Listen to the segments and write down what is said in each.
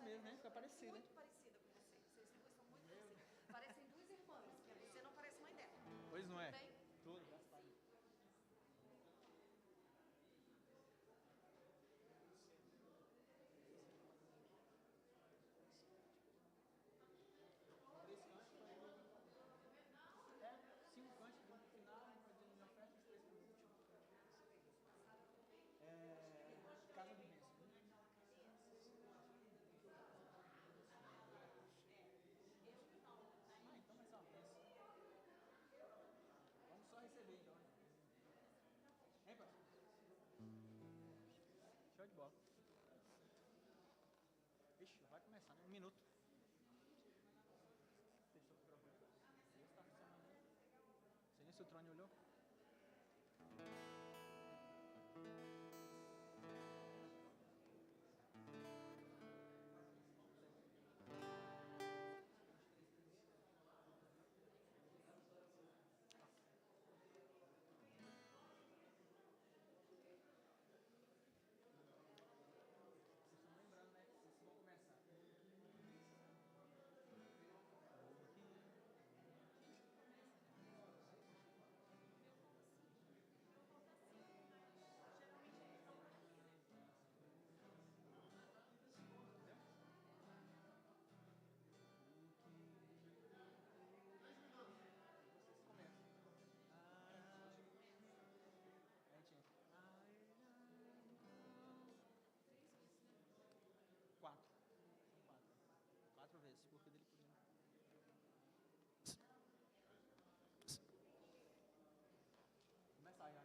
mesmo, né? Fica parecida. Muito parecida com você. Vocês duas são muito parecidas. Parecem duas irmãs, que você não parece mãe dela. Pois não é? Bem? Tudo. Cinco cânticos, um pro final, um na frente, os três pro último. Casa do Bênção. Então vai ser uma bênção. Vamos só receber então. Hein, pastor? Show de bola. Ixi, vai começar, né? 1 minuto. Testou o microfone. Deus está funcionando. Não sei nem se o Trone olhou. Lembrando, né? Vocês vão começar. Quatro. Quatro vezes, porque dele por dentro. Começar já.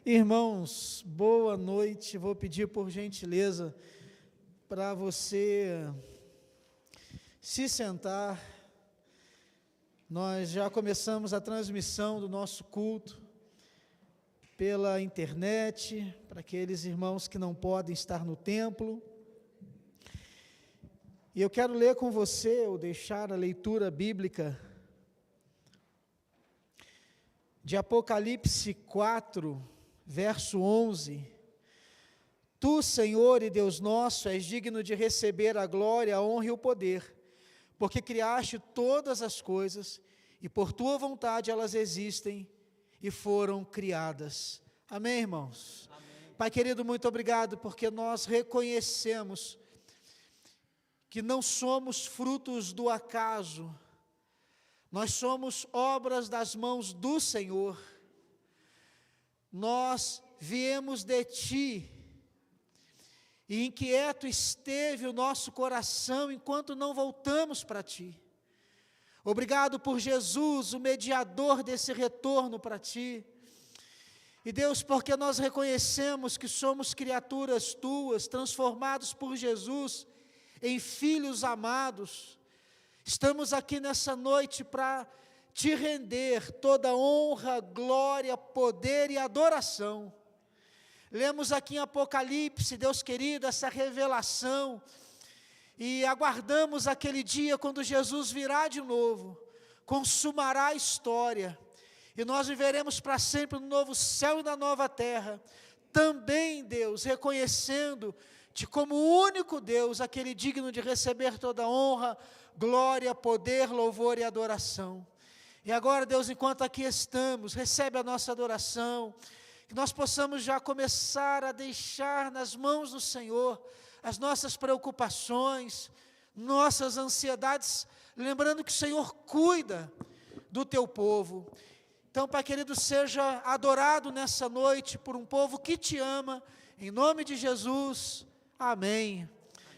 Irmãos, boa noite. Vou pedir por gentileza para você se sentar. Nós já começamos a transmissão do nosso culto pela internet, para aqueles irmãos que não podem estar no templo. E eu quero ler com você, ou deixar a leitura bíblica de Apocalipse 4, verso 11. Tu, Senhor e Deus nosso, és digno de receber a glória, a honra e o poder, porque criaste todas as coisas, e por tua vontade elas existem e foram criadas. Amém, irmãos? Amém. Pai querido, muito obrigado, porque nós reconhecemos que não somos frutos do acaso, nós somos obras das mãos do Senhor. Nós viemos de Ti, e inquieto esteve o nosso coração enquanto não voltamos para Ti. Obrigado por Jesus, o mediador desse retorno para Ti. E Deus, porque nós reconhecemos que somos criaturas Tuas, transformados por Jesus em filhos amados, estamos aqui nessa noite para Te render toda honra, glória, poder e adoração. Lemos aqui em Apocalipse, Deus querido, essa revelação, e aguardamos aquele dia quando Jesus virá de novo, consumará a história, e nós viveremos para sempre no novo céu e na nova terra, também, Deus, reconhecendo-Te como o único Deus, aquele digno de receber toda honra, glória, poder, louvor e adoração. E agora, Deus, enquanto aqui estamos, recebe a nossa adoração, que nós possamos já começar a deixar nas mãos do Senhor as nossas preocupações, nossas ansiedades, lembrando que o Senhor cuida do Teu povo. Então, Pai querido, seja adorado nessa noite por um povo que Te ama, em nome de Jesus, amém.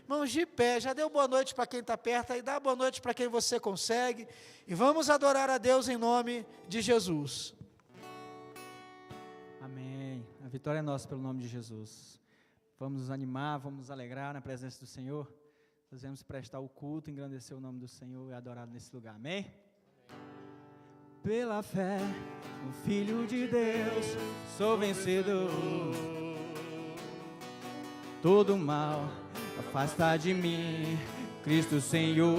Irmãos, de pé, já deu boa noite para quem está perto, aí dá boa noite para quem você consegue, e vamos adorar a Deus em nome de Jesus. Amém. A vitória é nossa pelo nome de Jesus. Vamos nos animar, vamos nos alegrar na presença do Senhor. Nós vamos prestar o culto, engrandecer o nome do Senhor e adorá-lo nesse lugar. Amém? Pela fé, o Filho de Deus, sou vencedor. Todo mal afasta de mim, Cristo Senhor.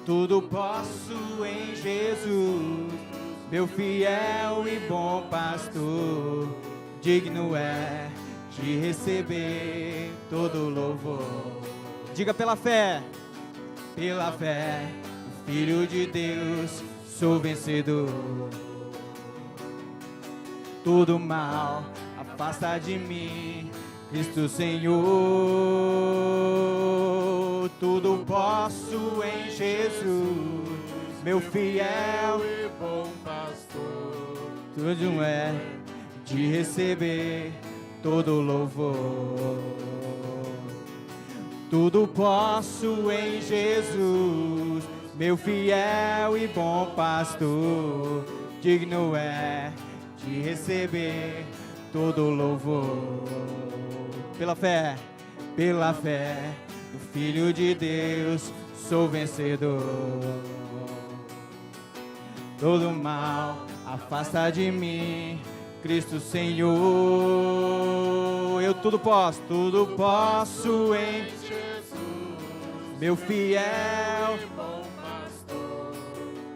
Tudo posso em Jesus. meu fiel e bom pastor, digno é de receber todo louvor. Diga pela fé, o Filho de Deus, sou vencedor. Todo mal afasta de mim, Cristo Senhor. Tudo posso em Jesus, meu fiel e bom pastor. Tudo é de receber todo louvor. Tudo posso em Jesus, meu fiel e bom pastor. Digno é de receber todo louvor. Pela fé, no Filho de Deus, sou vencedor. Todo mal afasta de mim, Cristo Senhor. Eu tudo posso em Jesus, meu fiel e bom pastor.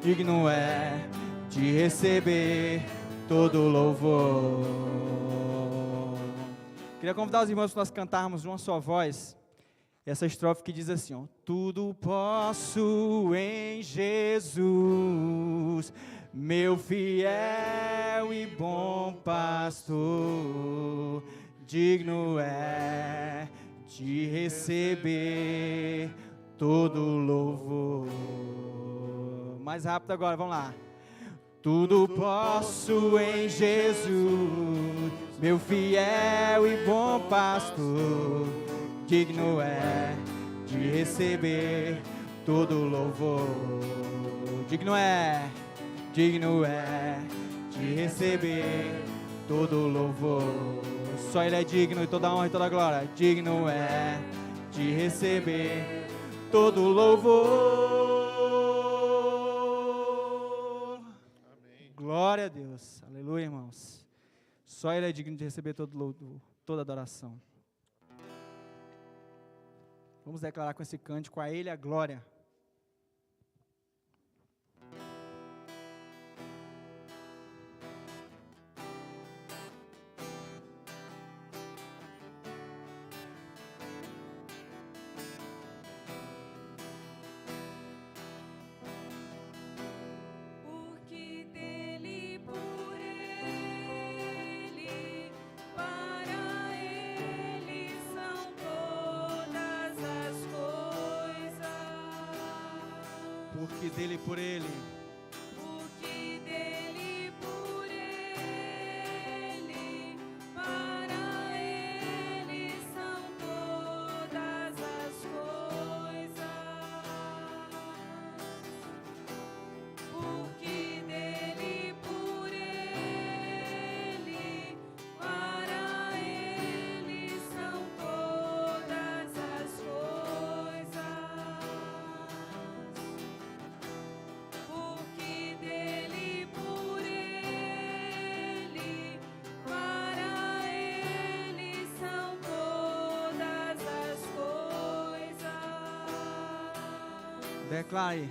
Digno é de receber todo louvor. Queria convidar os irmãos para nós cantarmos uma só voz essa estrofe que diz assim, ó: tudo posso em Jesus, meu fiel e bom pastor. Digno é de receber todo louvor. Mais rápido agora, vamos lá. Tudo posso em Jesus, meu fiel e bom pastor. Digno é de receber todo louvor. Digno é de receber todo louvor. Só Ele é digno de toda honra e toda glória. Digno é de receber todo louvor. Glória a Deus. Aleluia, irmãos. Só Ele é digno de receber todo louvor, toda adoração. Vamos declarar com esse cântico a Ele a glória. Porque dele e por ele. Porque dele, por ele, para ele são todas as coisas. Porque dele, por ele, para ele são todas as coisas. Porque dele, por ele, para ele são todas as coisas. Declare.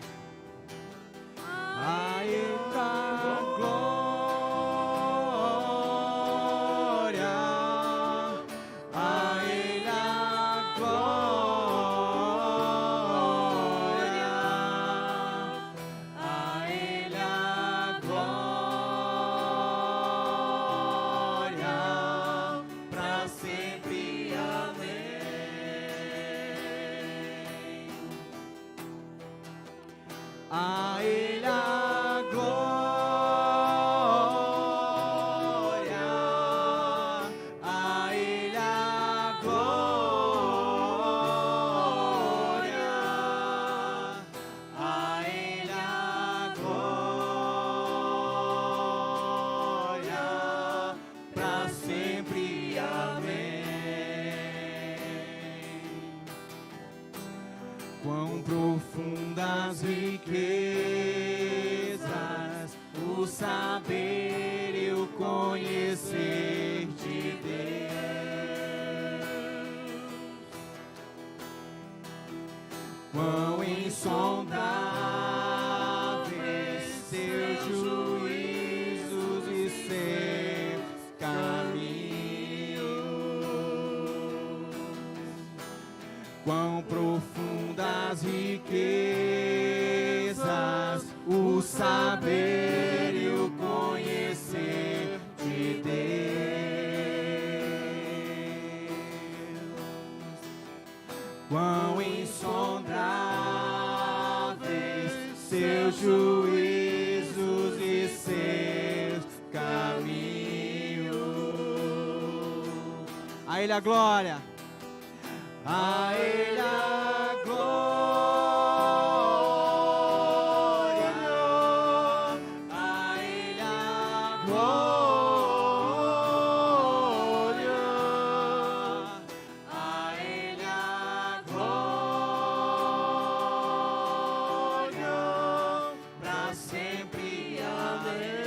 A Ele a glória, a Ele a glória, a Ele a glória, para sempre, amém. A Ele a glória, a Ele a glória, a Ele a glória, para sempre, amém. Quão profundas riquezas, o saber e o conhecer de Deus. Quão insondáveis seus juízos quão profundas riquezas, o saber e o conhecer de Deus. Quão insondáveis seus juízos e seus caminhos. A Ele a glória. A Ele a glória, a Ele a glória, a Ele a glória, pra sempre. Amém.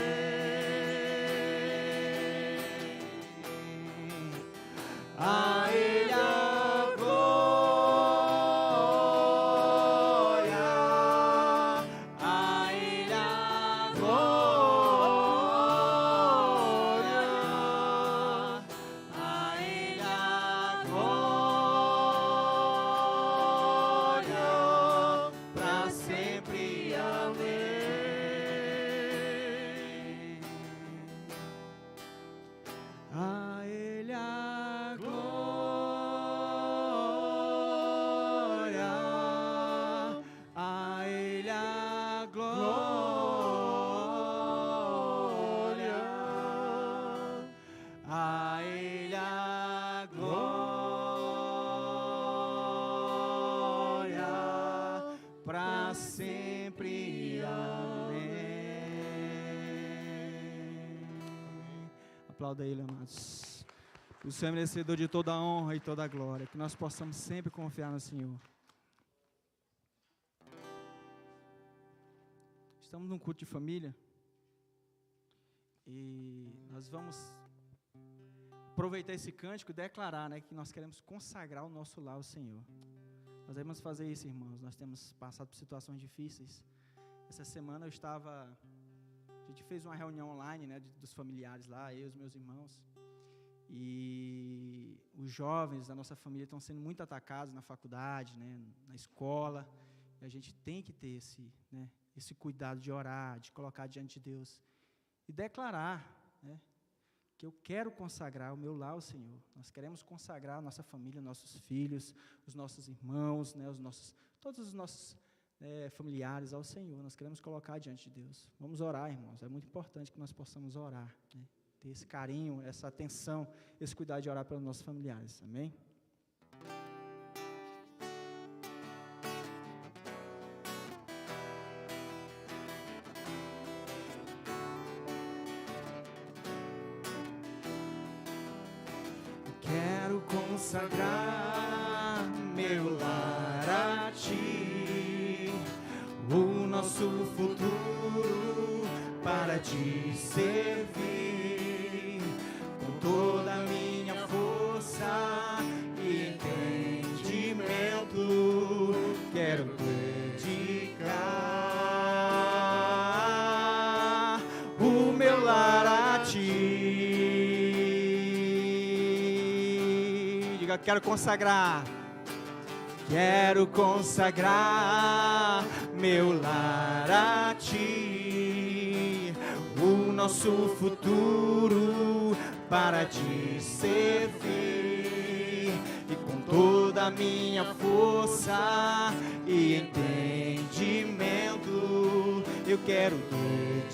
A Ele a glória, a Ele a glória, a Ele a glória, pra sempre. Amém. A Ele a glória, a Ele a glória, a Ele a glória, pra sempre. Amém. Aplauda Ele, amados. O Senhor é merecedor de toda a honra e toda a glória. Que nós possamos sempre confiar no Senhor. Estamos num culto de família. E nós vamos aproveitar esse cântico e declarar, né, que nós queremos consagrar o nosso lar ao Senhor. Nós vamos fazer isso, irmãos. Nós temos passado por situações difíceis. Essa semana a gente fez uma reunião online, né, dos familiares lá, eu e os meus irmãos. E os jovens da nossa família estão sendo muito atacados na faculdade, né, na escola. E a gente tem que ter esse cuidado de orar, de colocar diante de Deus e declarar, né, que eu quero consagrar o meu lar ao Senhor. Nós queremos consagrar a nossa família, nossos filhos, os nossos irmãos, né, todos os nossos familiares ao Senhor. Nós queremos colocar diante de Deus. Vamos orar, irmãos. É muito importante que nós possamos orar, né, ter esse carinho, essa atenção, esse cuidado de orar pelos nossos familiares. Amém? Quero consagrar meu lar a Ti, o nosso futuro para Te servir, com toda a minha força e entendimento. Quero dedicar o meu lar a Ti. Quero consagrar meu lar a Ti, o nosso futuro para Te servir, e com toda a minha força e entendimento eu quero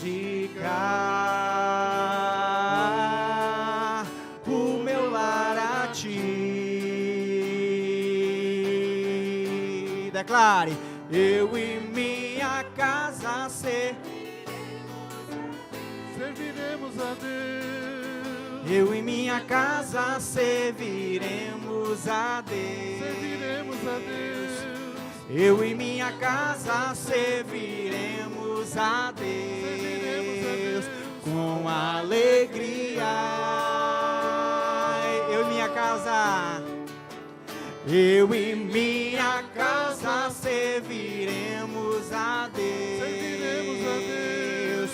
dedicar o meu lar a Ti. Declare: eu e minha casa serviremos a Deus. Eu e minha casa serviremos a Deus. Serviremos a Deus. Eu e minha casa serviremos a Deus com alegria. Eu e minha casa. Eu e minha casa serviremos a Deus. Serviremos a Deus.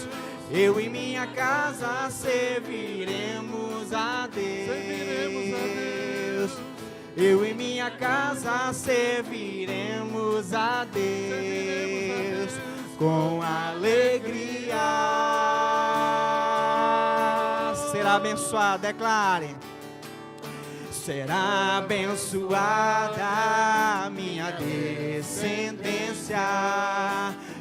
Eu e minha casa serviremos a Deus. Serviremos a Deus. Eu e minha casa serviremos a Deus com alegria. Será abençoado, declare. Será abençoada a minha descendência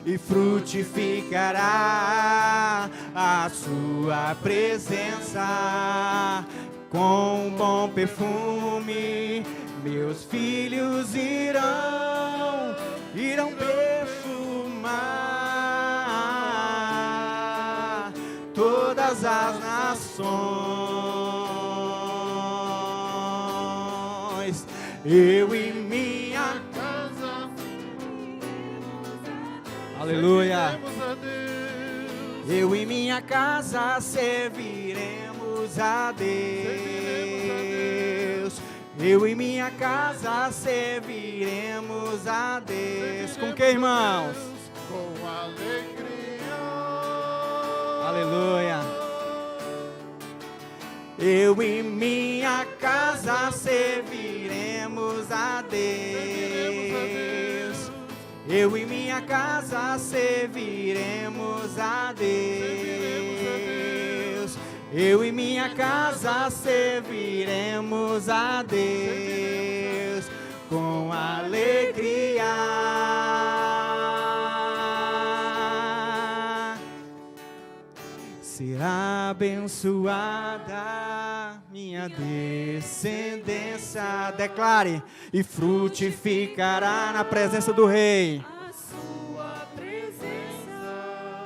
e frutificará a sua presença. Com um bom perfume, meus filhos irão perfumar todas as nações. Eu e minha casa, aleluia. Eu e minha casa serviremos a Deus. Eu e minha casa serviremos a Deus. Com que, irmãos? Com alegria. Aleluia. Eu e minha casa serviremos a Deus. Eu e minha casa serviremos a Deus. Eu e minha casa serviremos a Deus com alegria. Será abençoada minha descendência, declare, e frutificará na presença do Rei. A sua presença.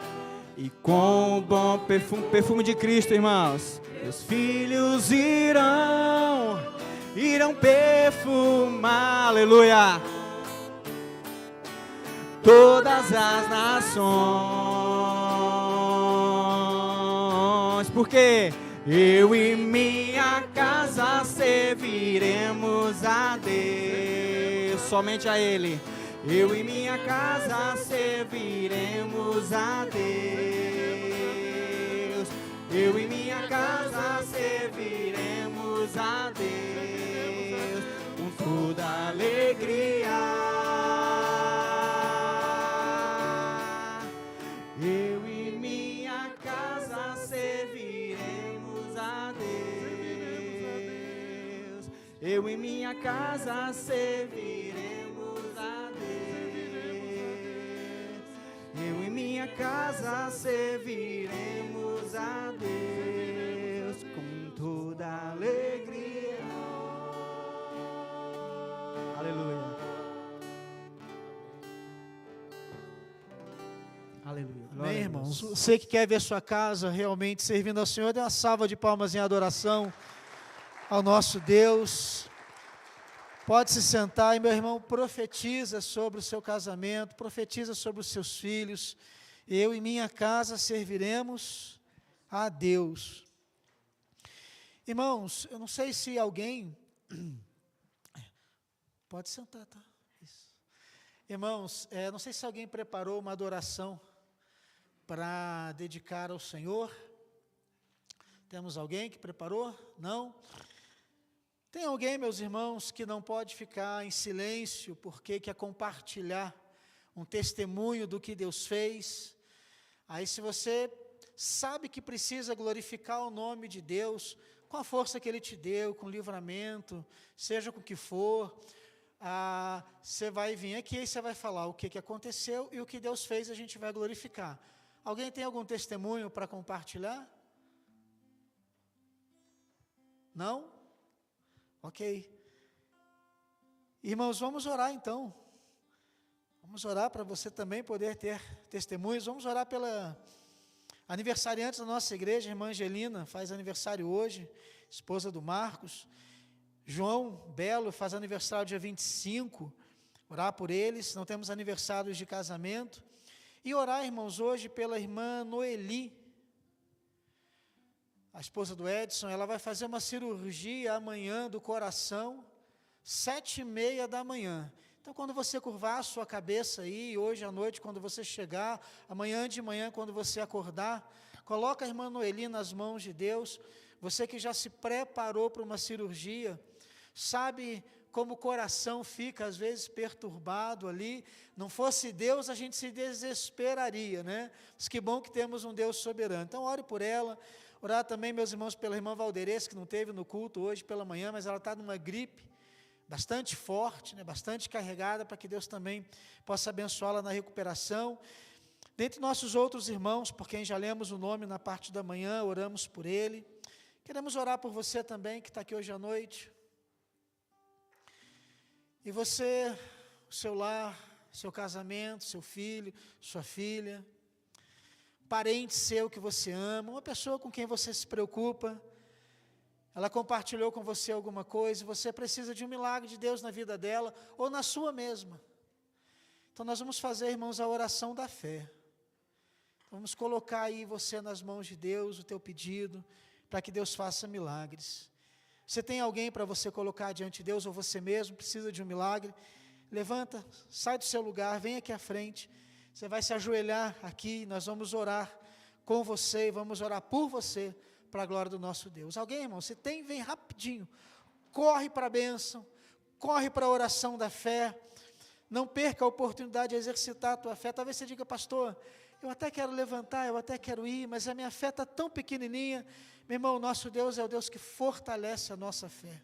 E com o bom perfume de Cristo, irmãos, meus filhos irão perfumar, aleluia, todas as nações, porque eu e minha casa serviremos a Deus, somente a Ele. Eu e minha casa serviremos a Deus. Eu e minha casa serviremos a Deus com toda alegria. Eu e minha casa serviremos a Deus. Eu e minha casa serviremos a Deus. Eu e minha casa serviremos a Deus com toda alegria. Aleluia. Aleluia. Glória Amém, a irmãos? Deus. Você que quer ver sua casa realmente servindo ao Senhor, dê uma salva de palmas em adoração ao nosso Deus. Pode se sentar e, meu irmão, profetiza sobre o seu casamento, profetiza sobre os seus filhos. Eu e minha casa serviremos a Deus. Irmãos, eu não sei se alguém... Pode sentar, tá? Isso. Irmãos, não sei se alguém preparou uma adoração para dedicar ao Senhor. Temos alguém que preparou? Não? Tem alguém, meus irmãos, que não pode ficar em silêncio porque quer compartilhar um testemunho do que Deus fez? Aí, se você sabe que precisa glorificar o nome de Deus, com a força que Ele te deu, com livramento, seja com o que for, você vai vir aqui e você vai falar o que aconteceu e o que Deus fez, a gente vai glorificar. Alguém tem algum testemunho para compartilhar? Não? Ok. Irmãos, vamos orar então. Vamos orar para você também poder ter testemunhos. Vamos orar pela aniversariante da nossa igreja, a irmã Angelina, faz aniversário hoje, esposa do Marcos. João Belo faz aniversário dia 25, orar por eles. Não temos aniversários de casamento. E orar, irmãos, hoje pela irmã Noeli, a esposa do Edson. Ela vai fazer uma cirurgia amanhã do coração, 7h30 da manhã. Então, quando você curvar a sua cabeça aí, hoje à noite, quando você chegar, amanhã de manhã, quando você acordar, coloca a irmã Noeli nas mãos de Deus. Você que já se preparou para uma cirurgia, sabe como o coração fica, às vezes, perturbado ali. Não fosse Deus, a gente se desesperaria, né? Mas que bom que temos um Deus soberano. Então, ore por ela. Orar também, meus irmãos, pela irmã Valderez, que não teve no culto hoje pela manhã, mas ela está numa gripe bastante forte, né? Bastante carregada, para que Deus também possa abençoá-la na recuperação. Dentre nossos outros irmãos, por quem já lemos o nome na parte da manhã, oramos por ele. Queremos orar por você também, que está aqui hoje à noite. E você, o seu lar, seu casamento, seu filho, sua filha, parente seu que você ama, uma pessoa com quem você se preocupa, ela compartilhou com você alguma coisa, você precisa de um milagre de Deus na vida dela, ou na sua mesma. Então nós vamos fazer, irmãos, a oração da fé. Vamos colocar aí você nas mãos de Deus, o teu pedido, para que Deus faça milagres. Você tem alguém para você colocar diante de Deus, ou você mesmo precisa de um milagre? Levanta, sai do seu lugar, vem aqui à frente. Você vai se ajoelhar aqui, nós vamos orar com você e vamos orar por você, para a glória do nosso Deus. Alguém, irmão, você tem, vem rapidinho, corre para a bênção, corre para a oração da fé, não perca a oportunidade de exercitar a tua fé. Talvez você diga, pastor, eu até quero levantar, eu até quero ir, mas a minha fé está tão pequenininha. Meu irmão, o nosso Deus é o Deus que fortalece a nossa fé.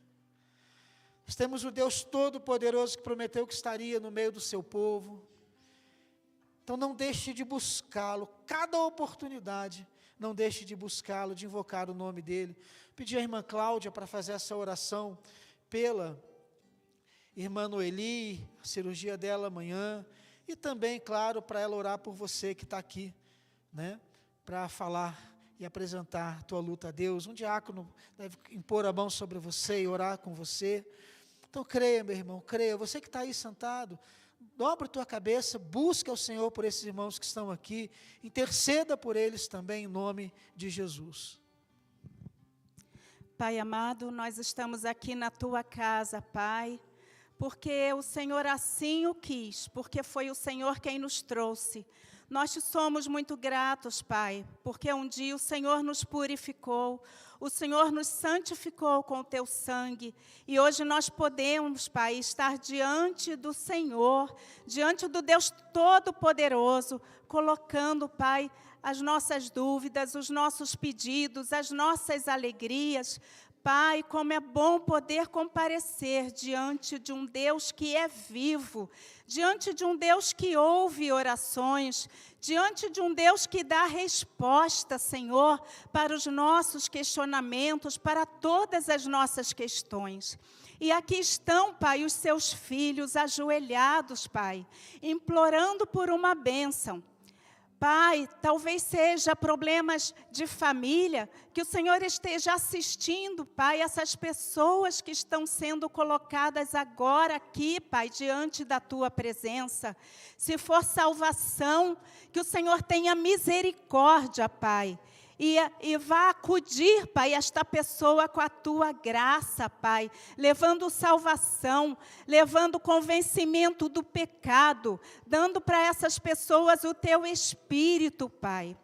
Nós temos o Deus Todo-Poderoso que prometeu que estaria no meio do seu povo. Então não deixe de buscá-lo, cada oportunidade, não deixe de buscá-lo, de invocar o nome dEle. Pedi à irmã Cláudia para fazer essa oração pela irmã Noeli, a cirurgia dela amanhã, e também, claro, para ela orar por você que está aqui, né, para falar e apresentar tua luta a Deus. Um diácono deve impor a mão sobre você e orar com você. Então creia, meu irmão, creia. Você que está aí sentado, dobra a tua cabeça, busca o Senhor por esses irmãos que estão aqui, interceda por eles também em nome de Jesus. Pai amado, nós estamos aqui na tua casa, Pai, porque o Senhor assim o quis, porque foi o Senhor quem nos trouxe. Nós te somos muito gratos, Pai, porque um dia o Senhor nos purificou, o Senhor nos santificou com o teu sangue, e hoje nós podemos, Pai, estar diante do Senhor, diante do Deus Todo-Poderoso, colocando, Pai, as nossas dúvidas, os nossos pedidos, as nossas alegrias. Pai, como é bom poder comparecer diante de um Deus que é vivo, diante de um Deus que ouve orações, diante de um Deus que dá resposta, Senhor, para os nossos questionamentos, para todas as nossas questões. E aqui estão, Pai, os seus filhos ajoelhados, Pai, implorando por uma bênção. Pai, talvez seja problemas de família, que o Senhor esteja assistindo, Pai, essas pessoas que estão sendo colocadas agora aqui, Pai, diante da Tua presença. Se for salvação, que o Senhor tenha misericórdia, Pai, e vá acudir, Pai, esta pessoa com a Tua graça, Pai, levando salvação, levando convencimento do pecado, dando para essas pessoas o Teu Espírito, Pai.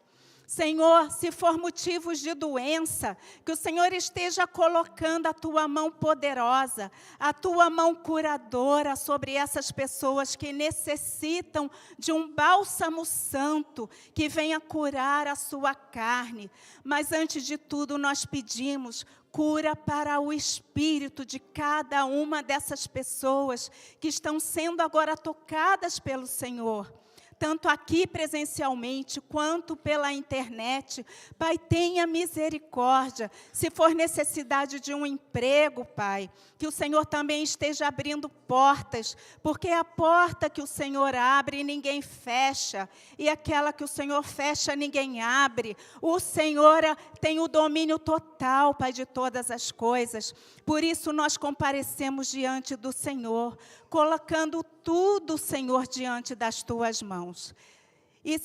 Senhor, se for motivos de doença, que o Senhor esteja colocando a Tua mão poderosa, a Tua mão curadora sobre essas pessoas que necessitam de um bálsamo santo que venha curar a sua carne. Mas antes de tudo nós pedimos cura para o espírito de cada uma dessas pessoas que estão sendo agora tocadas pelo Senhor, tanto aqui presencialmente, quanto pela internet. Pai, tenha misericórdia. Se for necessidade de um emprego, Pai, que o Senhor também esteja abrindo portas, porque a porta que o Senhor abre, ninguém fecha, e aquela que o Senhor fecha, ninguém abre. O Senhor tem o domínio total, Pai, de todas as coisas. Por isso nós comparecemos diante do Senhor, colocando tudo, Senhor, diante das Tuas mãos.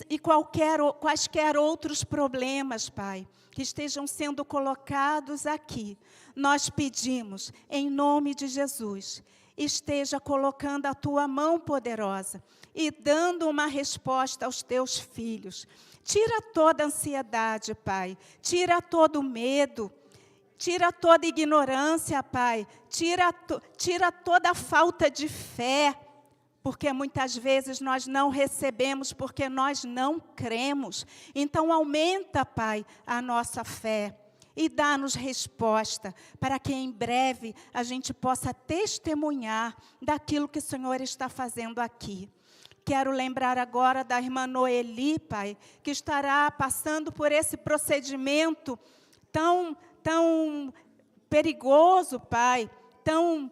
E quaisquer outros problemas, Pai, que estejam sendo colocados aqui, nós pedimos, em nome de Jesus, esteja colocando a Tua mão poderosa e dando uma resposta aos Teus filhos. Tira toda a ansiedade, Pai, tira todo o medo, Tira toda ignorância, Pai. Tira toda a falta de fé. Porque muitas vezes nós não recebemos porque nós não cremos. Então aumenta, Pai, a nossa fé. E dá-nos resposta, para que em breve a gente possa testemunhar daquilo que o Senhor está fazendo aqui. Quero lembrar agora da irmã Noeli, Pai, que estará passando por esse procedimento tão perigoso, Pai, tão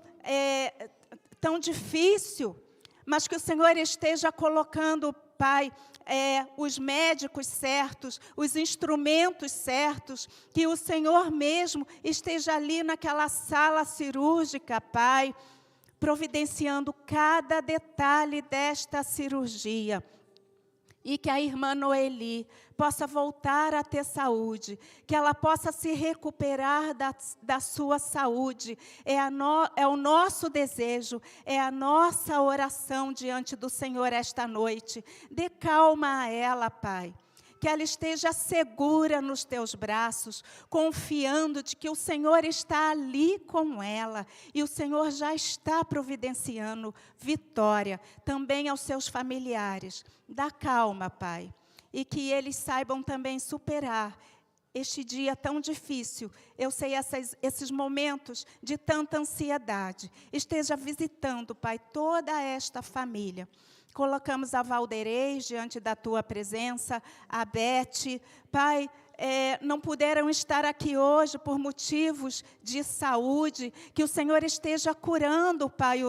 difícil, mas que o Senhor esteja colocando, Pai, os médicos certos, os instrumentos certos, que o Senhor mesmo esteja ali naquela sala cirúrgica, Pai, providenciando cada detalhe desta cirurgia. E que a irmã Noeli possa voltar a ter saúde, que ela possa se recuperar da sua saúde. É o nosso desejo, é a nossa oração diante do Senhor esta noite. Dê calma a ela, Pai. Que ela esteja segura nos teus braços, confiando de que o Senhor está ali com ela. E o Senhor já está providenciando vitória também aos seus familiares. Dá calma, Pai. E que eles saibam também superar este dia tão difícil. Eu sei esses momentos de tanta ansiedade. Esteja visitando, Pai, toda esta família. Colocamos a Valderez diante da Tua presença, a Beth. Pai, não puderam estar aqui hoje por motivos de saúde, que o Senhor esteja curando, Pai,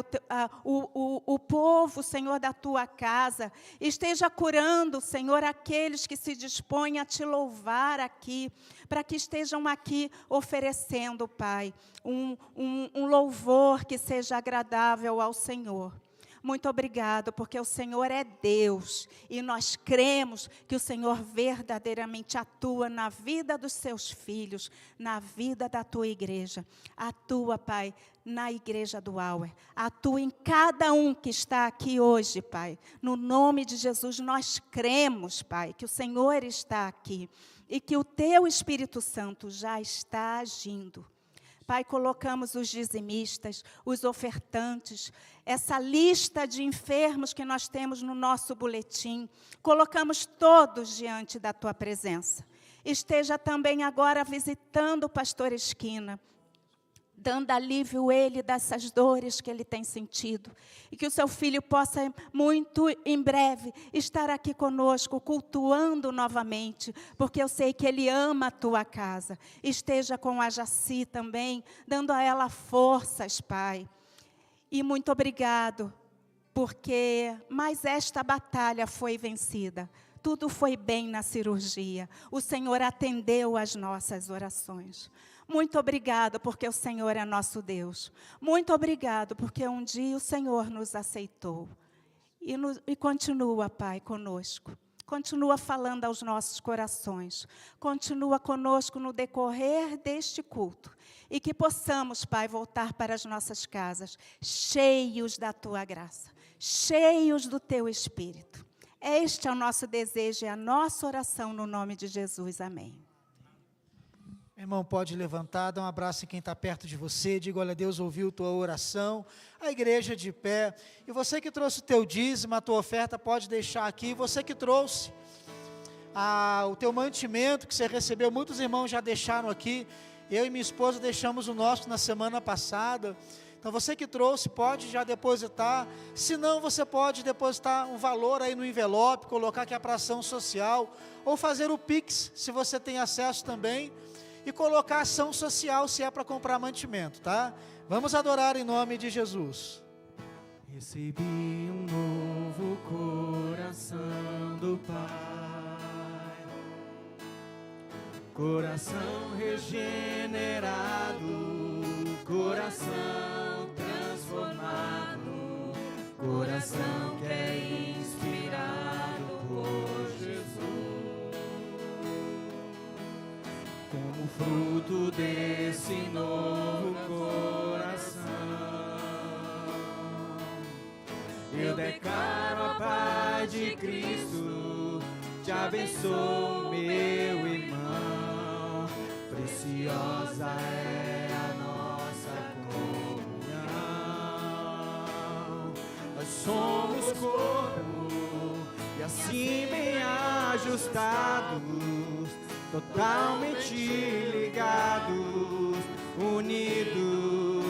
o povo, Senhor, da Tua casa. Esteja curando, Senhor, aqueles que se dispõem a Te louvar aqui, para que estejam aqui oferecendo, Pai, um louvor que seja agradável ao Senhor. Muito obrigado, porque o Senhor é Deus, e nós cremos que o Senhor verdadeiramente atua na vida dos seus filhos, na vida da Tua igreja. Atua, Pai, na igreja do Auer. Atua em cada um que está aqui hoje, Pai. No nome de Jesus, nós cremos, Pai, que o Senhor está aqui e que o Teu Espírito Santo já está agindo. Pai, colocamos os dizimistas, os ofertantes, essa lista de enfermos que nós temos no nosso boletim, colocamos todos diante da Tua presença. Esteja também agora visitando o pastor Esquina, dando alívio a ele dessas dores que ele tem sentido. E que o seu filho possa, muito em breve, estar aqui conosco, cultuando novamente, porque eu sei que ele ama a Tua casa. Esteja com a Jaci também, dando a ela forças, Pai. E muito obrigado, porque mais esta batalha foi vencida. Tudo foi bem na cirurgia. O Senhor atendeu às nossas orações. Muito obrigado, porque o Senhor é nosso Deus. Muito obrigado, porque um dia o Senhor nos aceitou. E continua, Pai, conosco. Continua falando aos nossos corações. Continua conosco no decorrer deste culto. E que possamos, Pai, voltar para as nossas casas, cheios da Tua graça, cheios do Teu Espírito. Este é o nosso desejo e a nossa oração no nome de Jesus. Amém. Irmão, pode levantar, dá um abraço em quem está perto de você, diga, olha, Deus ouviu tua oração, a igreja de pé, e você que trouxe o teu dízimo, a tua oferta, pode deixar aqui, você que trouxe o teu mantimento que você recebeu, muitos irmãos já deixaram aqui, eu e minha esposa deixamos o nosso na semana passada, então você que trouxe pode já depositar, se não você pode depositar um valor aí no envelope, colocar que é para ação social, ou fazer o Pix, se você tem acesso também, e colocar ação social se é para comprar mantimento, tá? Vamos adorar em nome de Jesus. Recebi um novo coração do Pai, coração regenerado, coração transformado, coração que é inspirado por Jesus. Como fruto desse novo coração, eu declaro a paz de Cristo, te abençoo, meu irmão, preciosa é a nossa comunhão. Nós somos corpo e assim bem ajustados, totalmente ligados, unidos,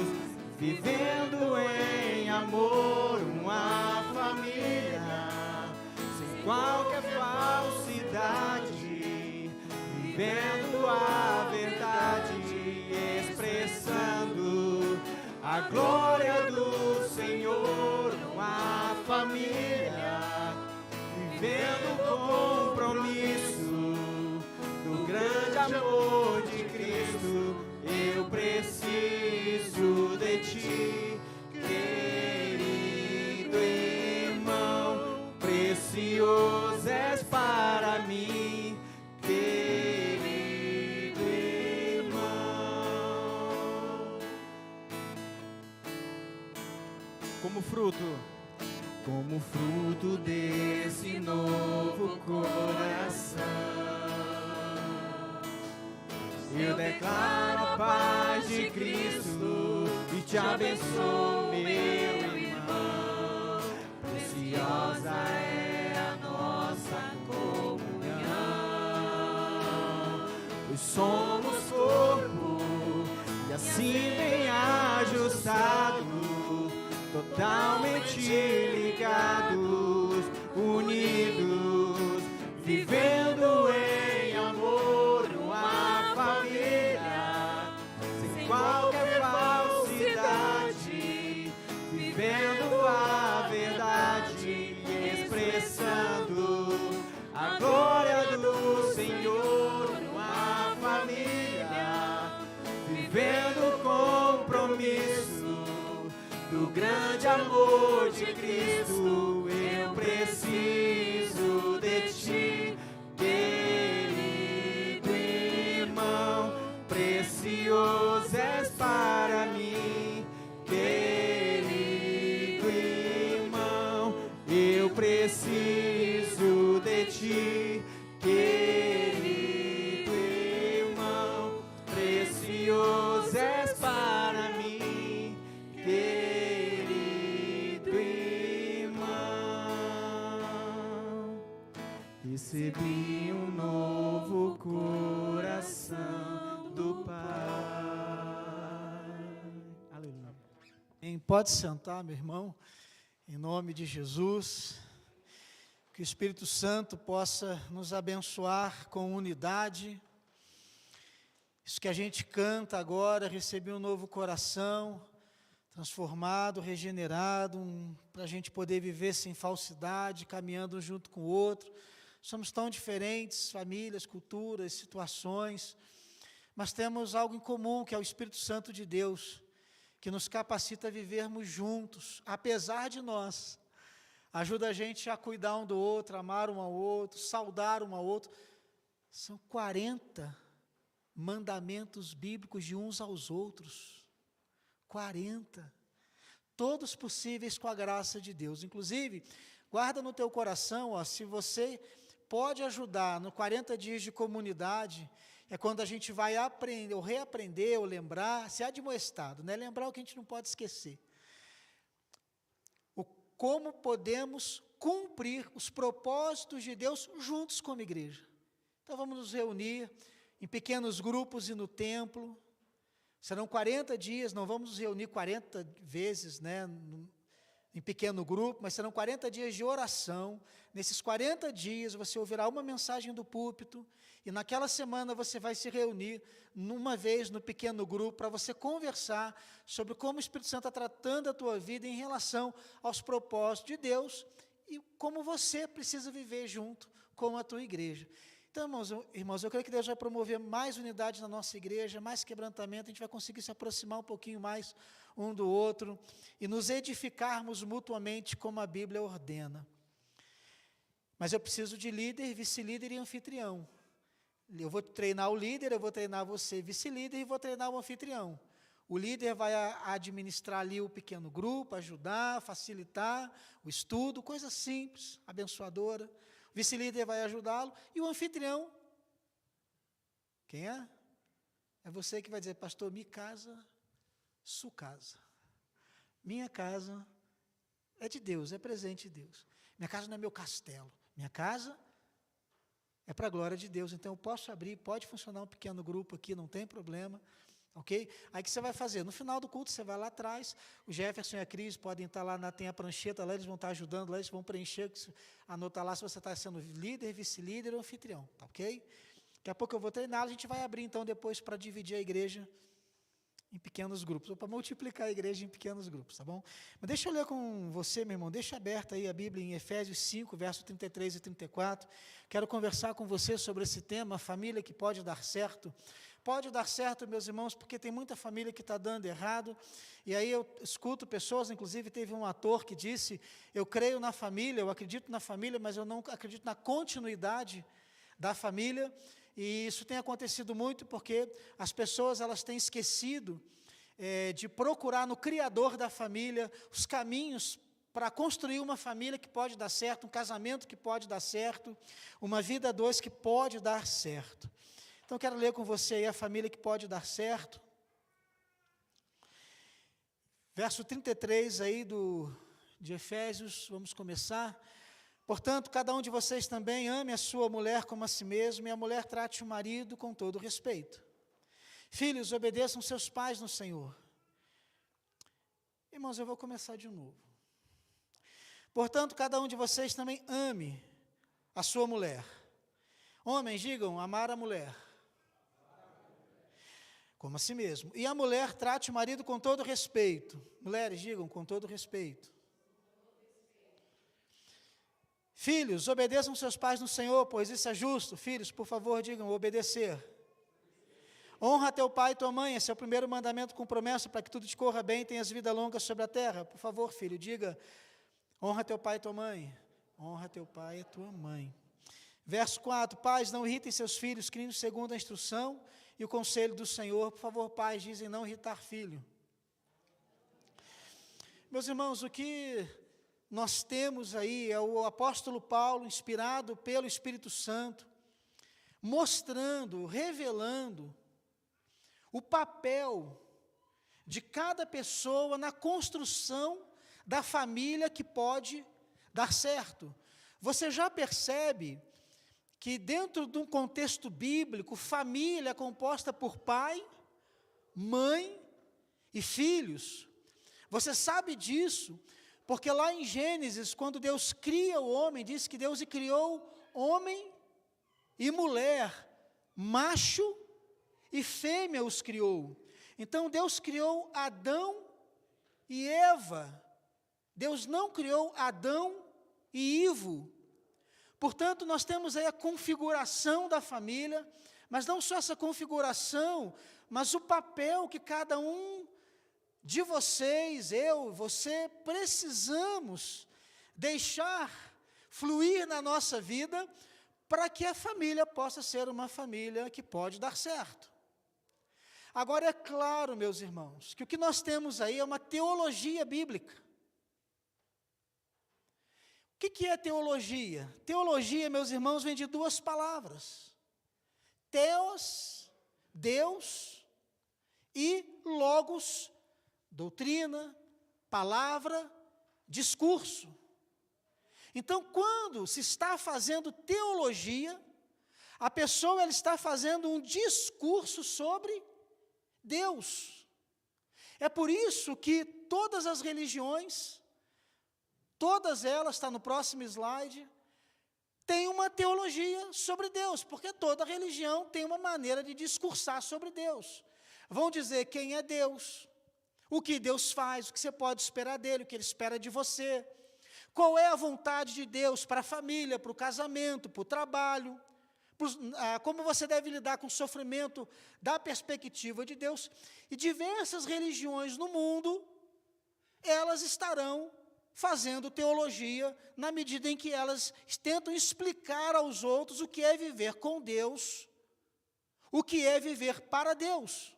vivendo em amor, uma família, sem qualquer falsidade, vivendo a verdade, expressando a glória do Senhor, uma família, vivendo o compromisso do grande amor de Cristo. Eu preciso de ti, querido irmão, precioso és para mim, querido irmão. Como fruto desse novo coração, eu declaro a paz de Cristo e te abençoo, meu irmão. Preciosa é a nossa comunhão, pois somos corpo e assim bem ajustados, totalmente ligados, unidos, vivendo em amor, uma família, sem qualquer falsidade, vivendo a verdade, expressando a glória do Senhor, uma família, vivendo o compromisso do grande amor de Cristo. Eu preciso de ti, querido irmão, precioso és para mim, querido irmão. Eu preciso de ti, querido irmão, precioso és para mim, querido irmão. Recebi um novo coração do Pai. Aleluia. Pode sentar, meu irmão, em nome de Jesus. Que o Espírito Santo possa nos abençoar com unidade. Isso que a gente canta agora, recebi um novo coração, transformado, regenerado, para a gente poder viver sem falsidade, caminhando um junto com o outro. Somos tão diferentes, famílias, culturas, situações, mas temos algo em comum, que é o Espírito Santo de Deus, que nos capacita a vivermos juntos, apesar de nós. Ajuda a gente a cuidar um do outro, amar um ao outro, saudar um ao outro. São 40 mandamentos bíblicos de uns aos outros. 40. Todos possíveis com a graça de Deus. Inclusive, guarda no teu coração, se você pode ajudar no 40 dias de comunidade, é quando a gente vai aprender, ou reaprender, ou lembrar, se admoestado, né? Lembrar o que a gente não pode esquecer. Como podemos cumprir os propósitos de Deus juntos como igreja. Então vamos nos reunir em pequenos grupos e no templo. Serão 40 dias, não vamos nos reunir 40 vezes, né, em pequeno grupo, mas serão 40 dias de oração. Nesses 40 dias você ouvirá uma mensagem do púlpito, e naquela semana você vai se reunir uma vez no pequeno grupo para você conversar sobre como o Espírito Santo está tratando a tua vida em relação aos propósitos de Deus e como você precisa viver junto com a tua igreja. Então, irmãos, eu creio que Deus vai promover mais unidade na nossa igreja, mais quebrantamento, a gente vai conseguir se aproximar um pouquinho mais um do outro e nos edificarmos mutuamente como a Bíblia ordena. Mas eu preciso de líder, vice-líder e anfitrião. Eu vou treinar o líder, eu vou treinar você, vice-líder, e vou treinar o anfitrião. O líder vai administrar ali o pequeno grupo, ajudar, facilitar o estudo, coisa simples, abençoadora. O vice-líder vai ajudá-lo, e o anfitrião, quem é? É você que vai dizer, pastor, minha casa, sua casa. Minha casa é de Deus, é presente de Deus. Minha casa não é meu castelo. Minha casa é para a glória de Deus. Então eu posso abrir, pode funcionar um pequeno grupo aqui, não tem problema. Ok? Aí o que você vai fazer? No final do culto, você vai lá atrás, o Jefferson e a Cris podem estar lá, tem a prancheta lá, eles vão estar ajudando lá, eles vão preencher, anotar lá se você está sendo líder, vice-líder ou anfitrião, tá ok? Daqui a pouco eu vou treinar, a gente vai abrir então depois para dividir a igreja em pequenos grupos, ou para multiplicar a igreja em pequenos grupos, tá bom? Mas deixa eu ler com você, meu irmão, deixa aberta aí a Bíblia em Efésios 5, verso 33 e 34, quero conversar com você sobre esse tema, a família que pode dar certo. Pode dar certo, meus irmãos, porque tem muita família que está dando errado, e aí eu escuto pessoas, inclusive teve um ator que disse, eu creio na família, eu acredito na família, mas eu não acredito na continuidade da família, e isso tem acontecido muito porque as pessoas elas têm esquecido de procurar no Criador da família os caminhos para construir uma família que pode dar certo, um casamento que pode dar certo, uma vida a dois que pode dar certo. Então, quero ler com você aí a família que pode dar certo. Verso 33 aí de Efésios, vamos começar. Portanto, cada um de vocês também ame a sua mulher como a si mesmo, e a mulher trate o marido com todo respeito. Filhos, obedeçam seus pais no Senhor. Irmãos, eu vou começar de novo. Portanto, cada um de vocês também ame a sua mulher. Homens, digam, amar a mulher como a si mesmo. E a mulher trate o marido com todo respeito. Mulheres, digam, com todo respeito. Filhos, obedeçam seus pais no Senhor, pois isso é justo. Filhos, por favor, digam, obedecer. Honra teu pai e tua mãe, esse é o primeiro mandamento com promessa, para que tudo te corra bem e tenhas vida longa sobre a terra. Por favor, filho, diga, honra teu pai e tua mãe. Honra teu pai e tua mãe. Verso 4, pais, não irritem seus filhos, criem segundo a instrução e o conselho do Senhor. Por favor, pais, dizem não irritar filho. Meus irmãos, o que nós temos aí é o apóstolo Paulo, inspirado pelo Espírito Santo, mostrando, revelando o papel de cada pessoa na construção da família que pode dar certo. Você já percebe que dentro de um contexto bíblico, família é composta por pai, mãe e filhos. Você sabe disso, porque lá em Gênesis, quando Deus cria o homem, diz que Deus criou homem e mulher, macho e fêmea os criou. Então Deus criou Adão e Eva. Deus não criou Adão e Ivo. Portanto, nós temos aí a configuração da família, mas não só essa configuração, mas o papel que cada um de vocês, eu, você, precisamos deixar fluir na nossa vida para que a família possa ser uma família que pode dar certo. Agora, é claro, meus irmãos, que o que nós temos aí é uma teologia bíblica. O que é teologia? Teologia, meus irmãos, vem de duas palavras. Theos, Deus, e logos, doutrina, palavra, discurso. Então, quando se está fazendo teologia, a pessoa ela está fazendo um discurso sobre Deus. É por isso que todas as religiões, todas elas, está no próximo slide, tem uma teologia sobre Deus, porque toda religião tem uma maneira de discursar sobre Deus. Vão dizer quem é Deus, o que Deus faz, o que você pode esperar dele, o que ele espera de você, qual é a vontade de Deus para a família, para o casamento, para o trabalho, como você deve lidar com o sofrimento da perspectiva de Deus. E diversas religiões no mundo, elas estarão fazendo teologia na medida em que elas tentam explicar aos outros o que é viver com Deus, o que é viver para Deus.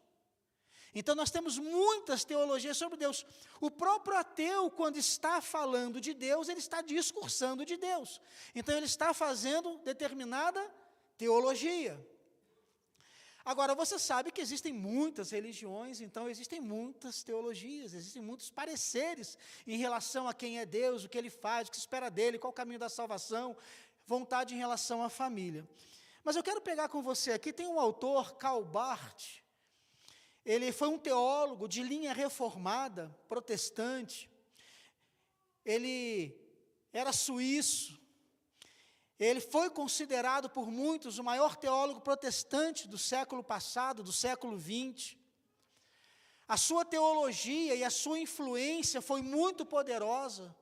Então nós temos muitas teologias sobre Deus. O próprio ateu, quando está falando de Deus, ele está discursando de Deus. Então ele está fazendo determinada teologia. Agora, você sabe que existem muitas religiões, então existem muitas teologias, existem muitos pareceres em relação a quem é Deus, o que Ele faz, o que se espera dEle, qual o caminho da salvação, vontade em relação à família. Mas eu quero pegar com você aqui, tem um autor, Karl Barth, ele foi um teólogo de linha reformada, protestante, ele era suíço, ele foi considerado por muitos o maior teólogo protestante do século passado, do século XX. A sua teologia e a sua influência foi muito poderosa,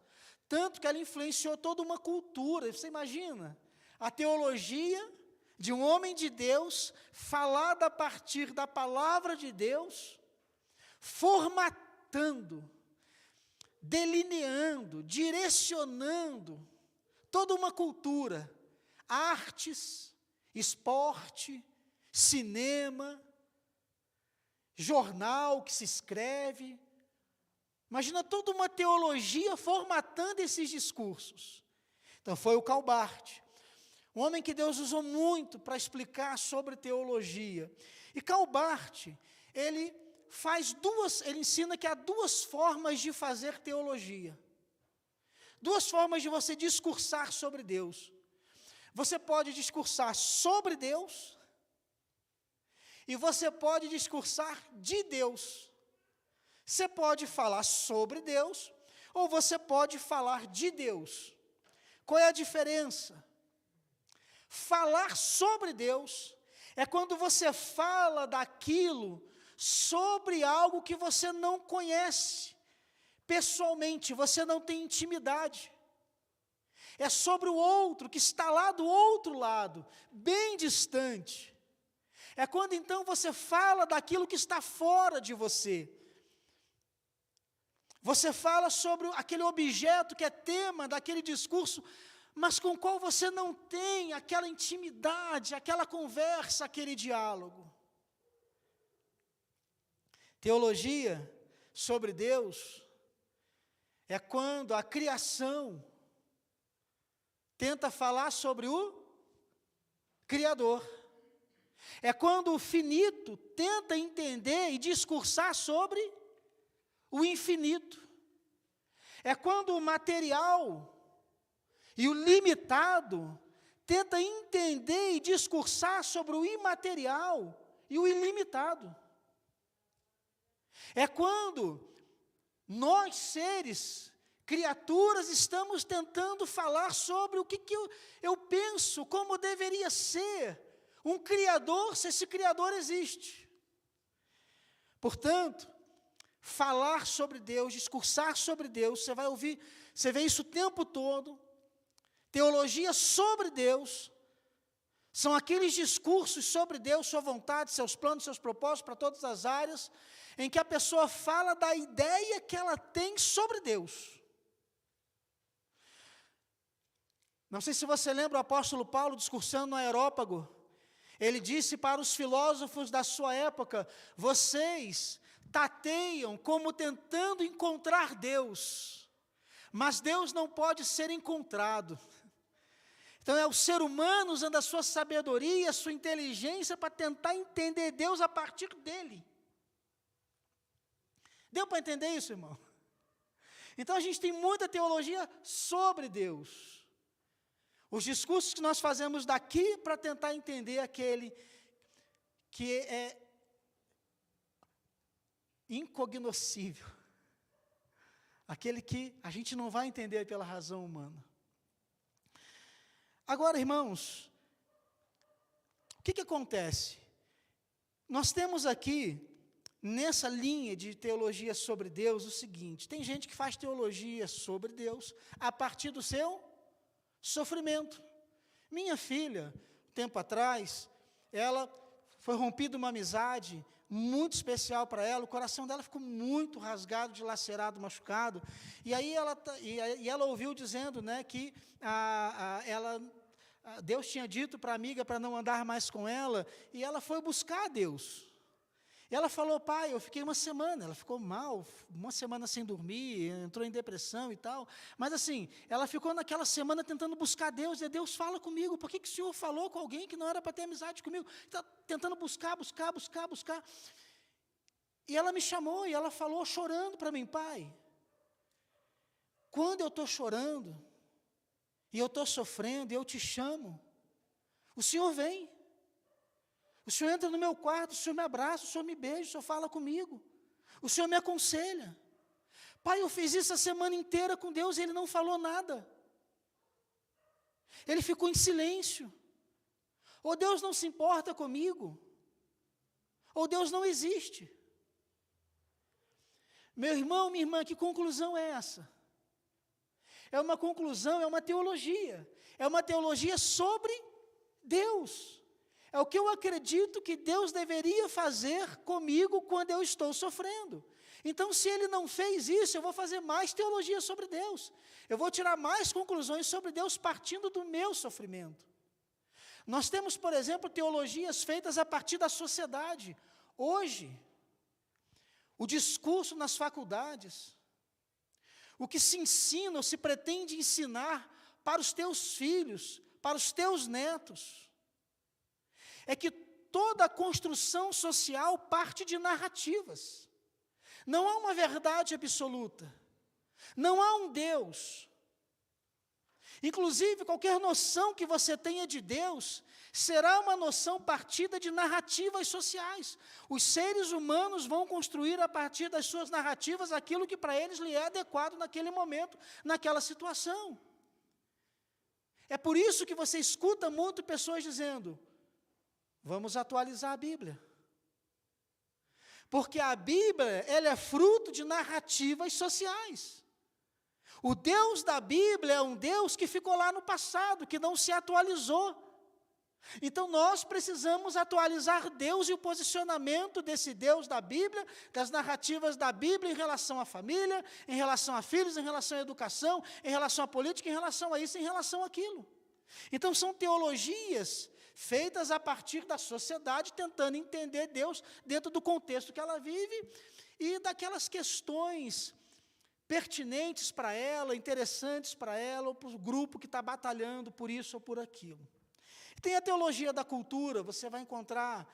tanto que ela influenciou toda uma cultura. Você imagina? A teologia de um homem de Deus, falada a partir da palavra de Deus, formatando, delineando, direcionando toda uma cultura, artes, esporte, cinema, jornal que se escreve. Imagina toda uma teologia formatando esses discursos. Então foi o Karl Barth, um homem que Deus usou muito para explicar sobre teologia. E Karl Barth, ele ensina que há duas formas de fazer teologia. Duas formas de você discursar sobre Deus. Você pode discursar sobre Deus e você pode discursar de Deus. Você pode falar sobre Deus ou você pode falar de Deus. Qual é a diferença? Falar sobre Deus é quando você fala daquilo sobre algo que você não conhece. Pessoalmente, você não tem intimidade. É sobre o outro, que está lá do outro lado, bem distante. É quando então você fala daquilo que está fora de você. Você fala sobre aquele objeto que é tema daquele discurso, mas com o qual você não tem aquela intimidade, aquela conversa, aquele diálogo. Teologia sobre Deus é quando a criação tenta falar sobre o Criador. É quando o finito tenta entender e discursar sobre o infinito. É quando o material e o limitado tenta entender e discursar sobre o imaterial e o ilimitado. É quando nós, seres, criaturas, estamos tentando falar sobre o que eu penso, como deveria ser um Criador, se esse Criador existe. Portanto, falar sobre Deus, discursar sobre Deus, você vai ouvir, você vê isso o tempo todo. Teologia sobre Deus são aqueles discursos sobre Deus, sua vontade, seus planos, seus propósitos para todas as áreas, em que a pessoa fala da ideia que ela tem sobre Deus. Não sei se você lembra o apóstolo Paulo discursando no Areópago. Ele disse para os filósofos da sua época: vocês tateiam como tentando encontrar Deus, mas Deus não pode ser encontrado. Então é o ser humano usando a sua sabedoria, a sua inteligência para tentar entender Deus a partir dele. Deu para entender isso, irmão? Então a gente tem muita teologia sobre Deus. Os discursos que nós fazemos daqui para tentar entender aquele que é incognoscível. Aquele que a gente não vai entender pela razão humana. Agora, irmãos, o que acontece? Nós temos aqui, nessa linha de teologia sobre Deus, o seguinte: tem gente que faz teologia sobre Deus a partir do seu sofrimento. Minha filha, tempo atrás, ela foi rompida uma amizade muito especial para ela, o coração dela ficou muito rasgado, dilacerado, machucado, e aí ela ouviu dizendo, né, que Deus tinha dito para a amiga para não andar mais com ela, e ela foi buscar a Deus. E ela falou, pai, eu fiquei uma semana, ela ficou mal, uma semana sem dormir, entrou em depressão e tal, mas assim, ela ficou naquela semana tentando buscar Deus, e Deus fala comigo, por que o Senhor falou com alguém que não era para ter amizade comigo? Está tentando buscar. E ela me chamou, e ela falou chorando para mim, pai, quando eu estou chorando, e eu estou sofrendo, e eu te chamo, o Senhor vem. O Senhor entra no meu quarto, o Senhor me abraça, o Senhor me beija, o Senhor fala comigo. O Senhor me aconselha. Pai, eu fiz isso a semana inteira com Deus e Ele não falou nada. Ele ficou em silêncio. Ou Deus não se importa comigo, ou Deus não existe. Meu irmão, minha irmã, que conclusão é essa? É uma conclusão, é uma teologia. É uma teologia sobre Deus. É o que eu acredito que Deus deveria fazer comigo quando eu estou sofrendo. Então, se Ele não fez isso, eu vou fazer mais teologia sobre Deus. Eu vou tirar mais conclusões sobre Deus partindo do meu sofrimento. Nós temos, por exemplo, teologias feitas a partir da sociedade. Hoje, o discurso nas faculdades, o que se ensina ou se pretende ensinar para os teus filhos, para os teus netos, é que toda a construção social parte de narrativas. Não há uma verdade absoluta. Não há um Deus. Inclusive, qualquer noção que você tenha de Deus será uma noção partida de narrativas sociais. Os seres humanos vão construir a partir das suas narrativas aquilo que para eles lhe é adequado naquele momento, naquela situação. É por isso que você escuta muito pessoas dizendo: vamos atualizar a Bíblia. Porque a Bíblia, ela é fruto de narrativas sociais. O Deus da Bíblia é um Deus que ficou lá no passado, que não se atualizou. Então nós precisamos atualizar Deus e o posicionamento desse Deus da Bíblia, das narrativas da Bíblia em relação à família, em relação a filhos, em relação à educação, em relação à política, em relação a isso, em relação àquilo. Então são teologias feitas a partir da sociedade, tentando entender Deus dentro do contexto que ela vive e daquelas questões pertinentes para ela, interessantes para ela, ou para o grupo que está batalhando por isso ou por aquilo. Tem a teologia da cultura, você vai encontrar,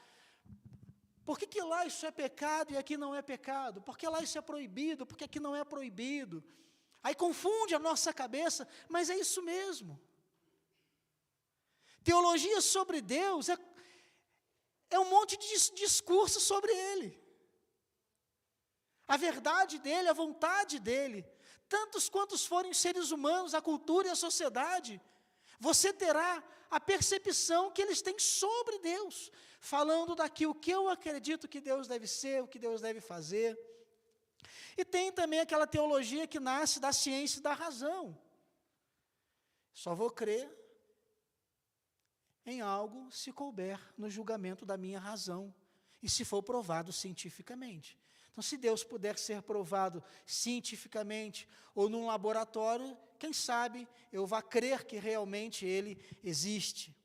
por que lá isso é pecado e aqui não é pecado? Por que lá isso é proibido, porque aqui não é proibido? Aí confunde a nossa cabeça, mas é isso mesmo. Teologia sobre Deus é um monte de discurso sobre Ele. A verdade dEle, a vontade dEle, tantos quantos forem os seres humanos, a cultura e a sociedade, você terá a percepção que eles têm sobre Deus, falando daquilo que eu acredito que Deus deve ser, o que Deus deve fazer. E tem também aquela teologia que nasce da ciência e da razão. Só vou crer em algo se couber no julgamento da minha razão e se for provado cientificamente. Então, se Deus puder ser provado cientificamente ou num laboratório, quem sabe eu vá crer que realmente Ele existe.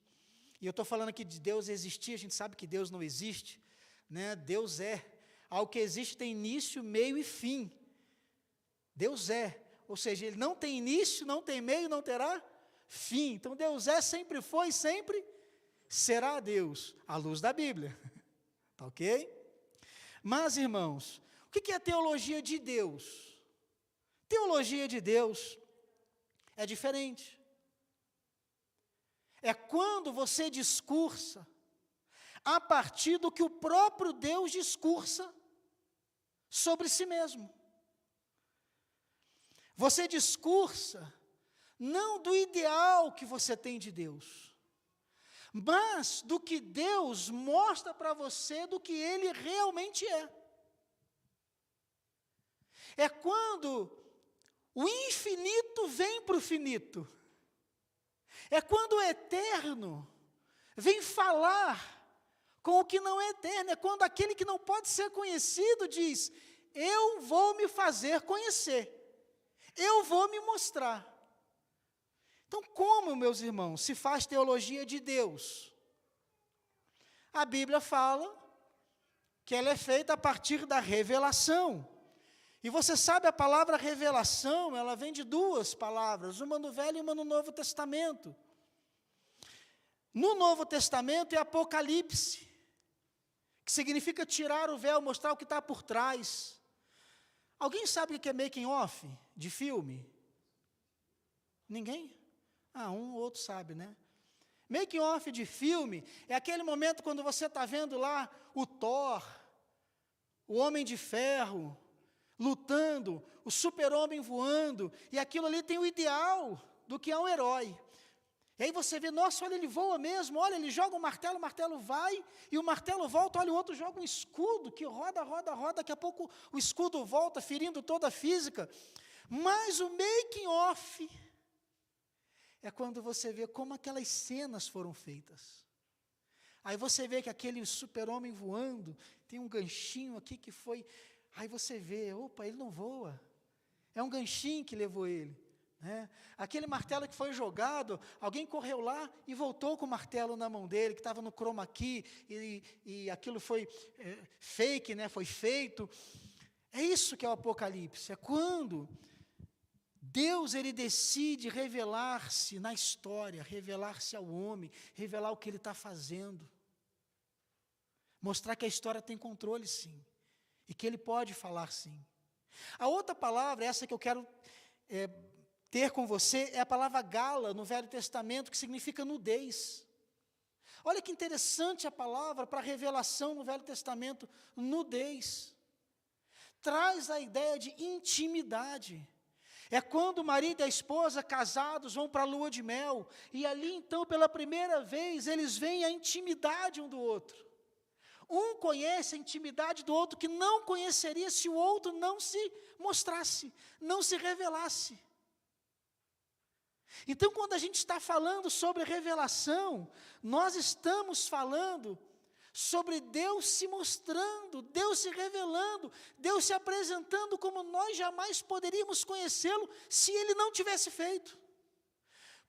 E eu estou falando aqui de Deus existir, a gente sabe que Deus não existe, né? Deus é. Algo que existe tem início, meio e fim. Deus é, ou seja, Ele não tem início, não tem meio, não terá fim. Então Deus é, sempre foi, sempre será Deus, à luz da Bíblia. Tá ok? Mas, irmãos, o que é a teologia de Deus? Teologia de Deus é diferente. É quando você discursa a partir do que o próprio Deus discursa sobre si mesmo. Você discursa não do ideal que você tem de Deus, mas do que Deus mostra para você do que Ele realmente é. É quando o infinito vem para o finito. É quando o eterno vem falar com o que não é eterno. É quando aquele que não pode ser conhecido diz: eu vou me fazer conhecer. Eu vou me mostrar. Então, como, meus irmãos, se faz teologia de Deus? A Bíblia fala que ela é feita a partir da revelação. E você sabe, a palavra revelação, ela vem de duas palavras, uma no Velho e uma no Novo Testamento. No Novo Testamento é Apocalipse, que significa tirar o véu, mostrar o que está por trás. Alguém sabe o que é making off de filme? Ninguém? Um ou outro sabe, né? Making off de filme é aquele momento quando você está vendo lá o Thor, o Homem de Ferro, lutando, o super-homem voando, e aquilo ali tem o ideal do que é um herói. E aí você vê, nossa, olha, ele voa mesmo, olha, ele joga o martelo vai, e o martelo volta, olha, o outro joga um escudo, que roda, daqui a pouco o escudo volta, ferindo toda a física. Mas o making off é quando você vê como aquelas cenas foram feitas. Aí você vê que aquele super-homem voando, tem um ganchinho aqui que foi... Aí você vê, opa, ele não voa. É um ganchinho que levou ele. Né? Aquele martelo que foi jogado, alguém correu lá e voltou com o martelo na mão dele, que estava no chroma key, e aquilo foi fake, né? Foi feito. É isso que é o Apocalipse, é quando Deus ele decide revelar-se na história, revelar-se ao homem, revelar o que ele está fazendo. Mostrar que a história tem controle, sim. E que ele pode falar, sim. A outra palavra, essa que eu quero ter com você, é a palavra gala, no Velho Testamento, que significa nudez. Olha que interessante a palavra para revelação no Velho Testamento, nudez. Traz a ideia de intimidade. É quando o marido e a esposa casados vão para a lua de mel, e ali então, pela primeira vez, eles veem a intimidade um do outro. Um conhece a intimidade do outro que não conheceria se o outro não se mostrasse, não se revelasse. Então, quando a gente está falando sobre revelação, nós estamos falando sobre Deus se mostrando, Deus se revelando, Deus se apresentando como nós jamais poderíamos conhecê-lo se Ele não tivesse feito.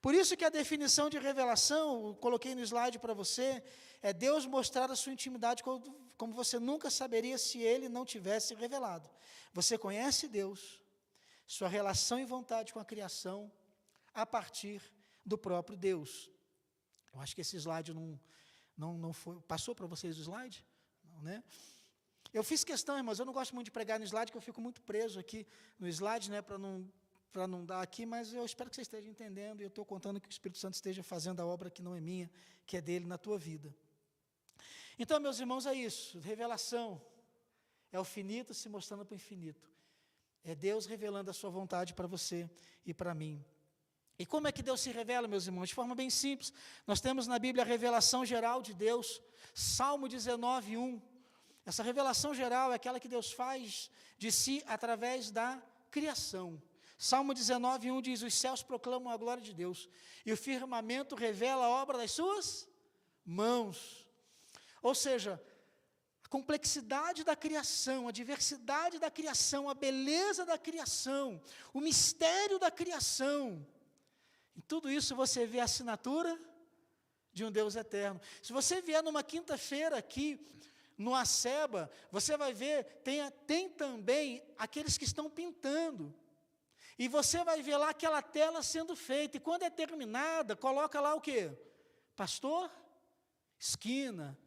Por isso que a definição de revelação, eu coloquei no slide para você, é Deus mostrar a sua intimidade como você nunca saberia se Ele não tivesse revelado. Você conhece Deus, sua relação e vontade com a criação, a partir do próprio Deus. Eu acho que esse slide não foi... Passou para vocês o slide? Não, né? Eu fiz questão, irmãos, eu não gosto muito de pregar no slide, porque eu fico muito preso aqui no slide, né, para não dar aqui, mas eu espero que você esteja entendendo, e eu estou contando que o Espírito Santo esteja fazendo a obra que não é minha, que é dele na tua vida. Então, meus irmãos, é isso, revelação, é o finito se mostrando para o infinito, é Deus revelando a sua vontade para você e para mim. E como é que Deus se revela, meus irmãos? De forma bem simples. Nós temos na Bíblia a revelação geral de Deus, Salmo 19:1. Essa revelação geral é aquela que Deus faz de si através da criação. Salmo 19:1 diz, os céus proclamam a glória de Deus, e o firmamento revela a obra das suas mãos. Ou seja, a complexidade da criação, a diversidade da criação, a beleza da criação, o mistério da criação, em tudo isso você vê a assinatura de um Deus eterno. Se você vier numa quinta-feira aqui, no Aceba, você vai ver, tem também aqueles que estão pintando. E você vai ver lá aquela tela sendo feita. E quando é terminada, coloca lá o quê? Pastor Esquina,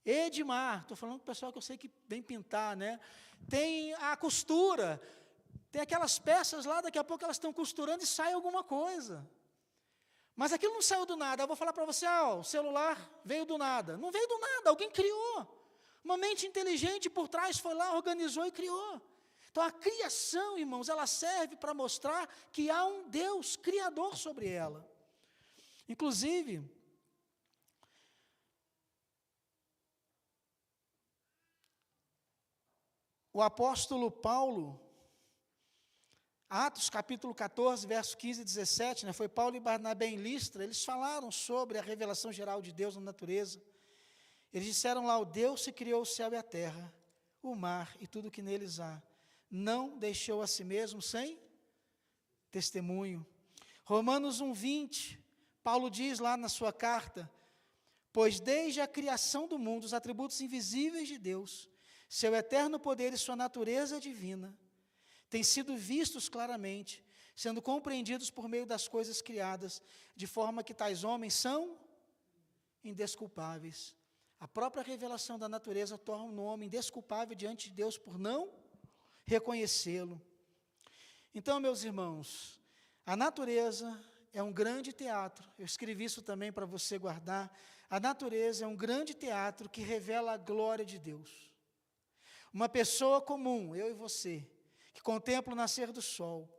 Edmar. Estou falando com o pessoal que eu sei que vem pintar, né? Tem a costura. Tem aquelas peças lá, daqui a pouco elas estão costurando e sai alguma coisa. Mas aquilo não saiu do nada. Eu vou falar para você, o celular veio do nada. Não veio do nada, alguém criou. Uma mente inteligente por trás foi lá, organizou e criou. Então a criação, irmãos, ela serve para mostrar que há um Deus criador sobre ela. Inclusive, o apóstolo Paulo, Atos capítulo 14, verso 15 e 17, foi Paulo e Barnabé em Listra, eles falaram sobre a revelação geral de Deus na natureza. Eles disseram lá, o Deus que criou o céu e a terra, o mar e tudo que neles há, não deixou a si mesmo sem testemunho. Romanos 1:20, Paulo diz lá na sua carta, Pois desde a criação do mundo, os atributos invisíveis de Deus, seu eterno poder e sua natureza divina, têm sido vistos claramente, sendo compreendidos por meio das coisas criadas, de forma que tais homens são indesculpáveis. A própria revelação da natureza torna um homem indesculpável diante de Deus por não reconhecê-lo. Então, meus irmãos, a natureza é um grande teatro. Eu escrevi isso também para você guardar. A natureza é um grande teatro que revela a glória de Deus. Uma pessoa comum, eu e você, que contempla o nascer do sol,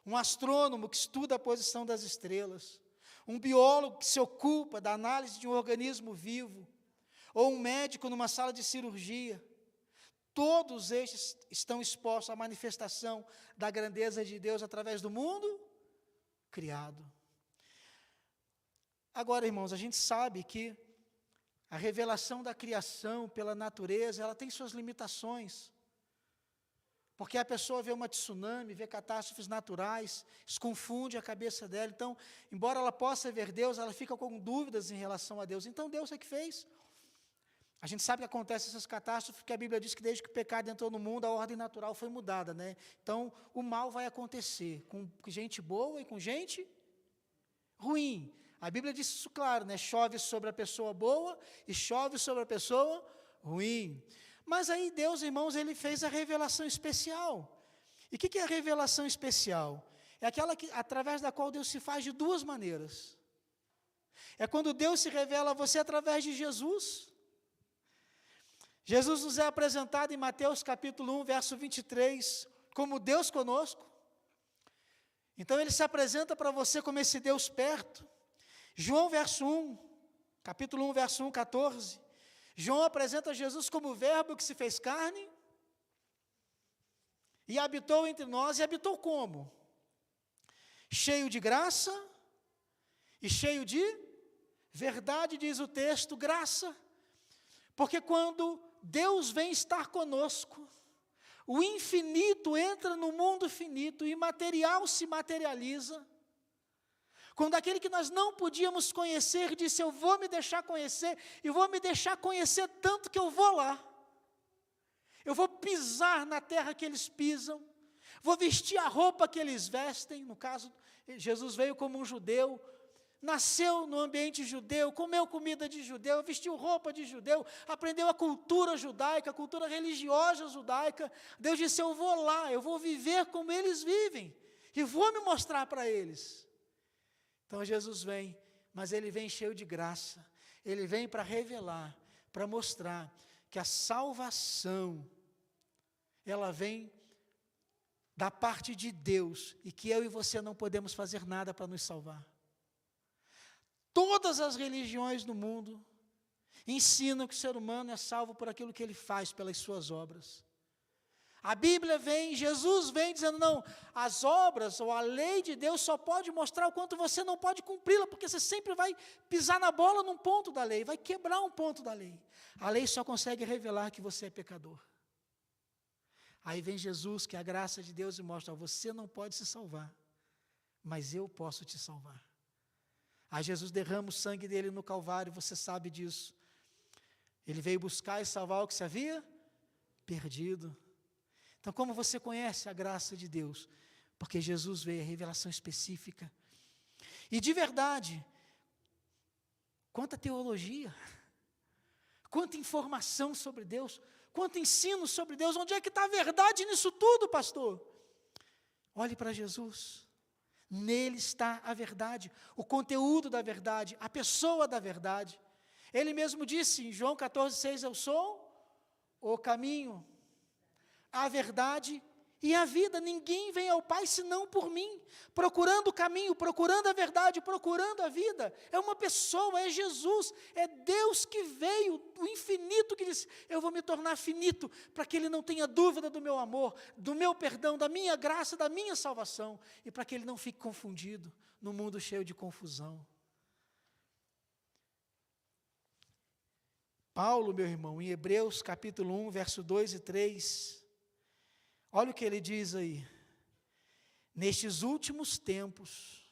um astrônomo que estuda a posição das estrelas, um biólogo que se ocupa da análise de um organismo vivo, ou um médico numa sala de cirurgia, todos estes estão expostos à manifestação da grandeza de Deus através do mundo criado. Agora, irmãos, a gente sabe que a revelação da criação pela natureza, ela tem suas limitações. Porque a pessoa vê uma tsunami, vê catástrofes naturais, isso confunde a cabeça dela. Então, embora ela possa ver Deus, ela fica com dúvidas em relação a Deus. Então, Deus é que fez. A gente sabe que acontecem essas catástrofes, porque a Bíblia diz que desde que o pecado entrou no mundo, a ordem natural foi mudada, né? Então, o mal vai acontecer com gente boa e com gente ruim. A Bíblia diz isso claro, né? Chove sobre a pessoa boa e chove sobre a pessoa ruim. Mas aí Deus, irmãos, Ele fez a revelação especial. E o que é a revelação especial? É aquela através da qual Deus se faz de duas maneiras. É quando Deus se revela a você através de Jesus. Jesus nos é apresentado em Mateus capítulo 1, verso 23, como Deus conosco. Então Ele se apresenta para você como esse Deus perto. João capítulo 1, verso 1, 14. João apresenta Jesus como o verbo que se fez carne e habitou entre nós. E habitou como? Cheio de graça e cheio de verdade, diz o texto, graça. Porque quando Deus vem estar conosco, o infinito entra no mundo finito, o imaterial se materializa. Quando aquele que nós não podíamos conhecer disse, eu vou me deixar conhecer, e vou me deixar conhecer tanto que eu vou lá. Eu vou pisar na terra que eles pisam, vou vestir a roupa que eles vestem. No caso, Jesus veio como um judeu, nasceu no ambiente judeu, comeu comida de judeu, vestiu roupa de judeu, aprendeu a cultura judaica, a cultura religiosa judaica. Deus disse, eu vou lá, eu vou viver como eles vivem, e vou me mostrar para eles. Então Jesus vem, mas Ele vem cheio de graça, Ele vem para revelar, para mostrar que a salvação, ela vem da parte de Deus, e que eu e você não podemos fazer nada para nos salvar. Todas as religiões do mundo ensinam que o ser humano é salvo por aquilo que ele faz, pelas suas obras. A Bíblia vem, Jesus vem dizendo, não, as obras ou a lei de Deus só pode mostrar o quanto você não pode cumpri-la, porque você sempre vai pisar na bola num ponto da lei, vai quebrar um ponto da lei. A lei só consegue revelar que você é pecador. Aí vem Jesus, que é a graça de Deus, e mostra, você não pode se salvar, mas eu posso te salvar. Aí Jesus derrama o sangue dele no Calvário, você sabe disso. Ele veio buscar e salvar o que se havia perdido. Então, como você conhece a graça de Deus? Porque Jesus veio, a revelação específica. E de verdade, quanta teologia, quanta informação sobre Deus, quanto ensino sobre Deus. Onde é que está a verdade nisso tudo, pastor? Olhe para Jesus. Nele está a verdade, o conteúdo da verdade, a pessoa da verdade. Ele mesmo disse em João 14,6, eu sou o caminho, a verdade e a vida. Ninguém vem ao Pai senão por mim, procurando o caminho, procurando a verdade, procurando a vida. É uma pessoa, é Jesus, é Deus que veio, o infinito que disse, eu vou me tornar finito, para que Ele não tenha dúvida do meu amor, do meu perdão, da minha graça, da minha salvação, e para que Ele não fique confundido no mundo cheio de confusão. Paulo, meu irmão, em Hebreus capítulo 1, verso 2 e 3, olha o que ele diz aí. Nestes últimos tempos,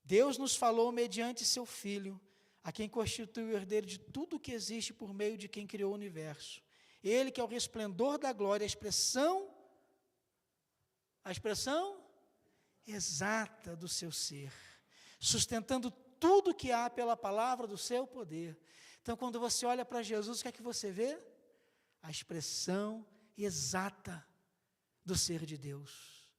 Deus nos falou mediante seu Filho, a quem constitui o herdeiro de tudo que existe por meio de quem criou o universo. Ele que é o resplendor da glória, a expressão exata do seu ser, sustentando tudo que há pela palavra do seu poder. Então, quando você olha para Jesus, o que é que você vê? A expressão exata do ser de Deus.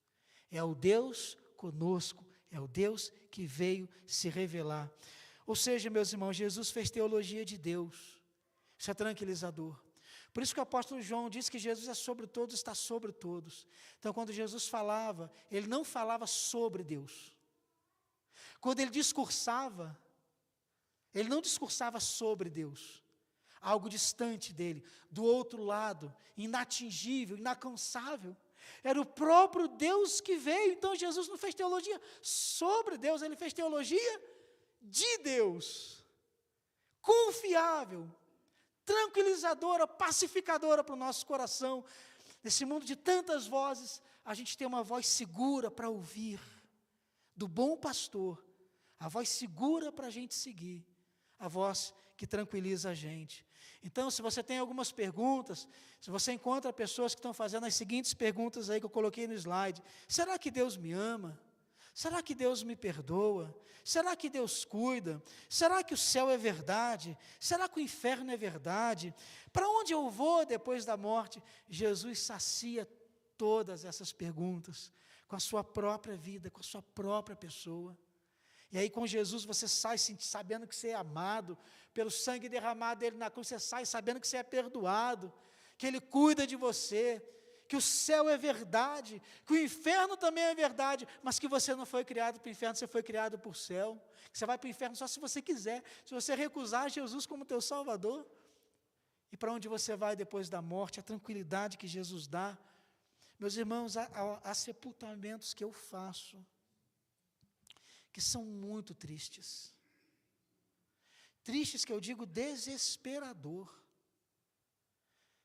É o Deus conosco, é o Deus que veio se revelar. Ou seja, meus irmãos, Jesus fez teologia de Deus. Isso é tranquilizador. Por isso que o apóstolo João diz que Jesus é sobre todos, está sobre todos. Então, quando Jesus falava, ele não falava sobre Deus. Quando ele discursava, ele não discursava sobre Deus, algo distante dele, do outro lado, inatingível, inalcançável. Era o próprio Deus que veio. Então, Jesus não fez teologia sobre Deus, ele fez teologia de Deus, confiável, tranquilizadora, pacificadora para o nosso coração. Nesse mundo de tantas vozes, a gente tem uma voz segura para ouvir, do bom pastor, a voz segura para a gente seguir, a voz que tranquiliza a gente. Então, se você tem algumas perguntas, se você encontra pessoas que estão fazendo as seguintes perguntas aí que eu coloquei no slide: será que Deus me ama? Será que Deus me perdoa? Será que Deus cuida? Será que o céu é verdade? Será que o inferno é verdade? Para onde eu vou depois da morte? Jesus sacia todas essas perguntas com a sua própria vida, com a sua própria pessoa. E aí com Jesus você sai sabendo que você é amado, pelo sangue derramado dele na cruz, você sai sabendo que você é perdoado, que ele cuida de você, que o céu é verdade, que o inferno também é verdade, mas que você não foi criado para o inferno, você foi criado para o céu, que você vai para o inferno só se você quiser, se você recusar Jesus como teu Salvador. E para onde você vai depois da morte, a tranquilidade que Jesus dá. Meus irmãos, há sepultamentos que eu faço, que são muito tristes. Tristes que eu digo desesperador.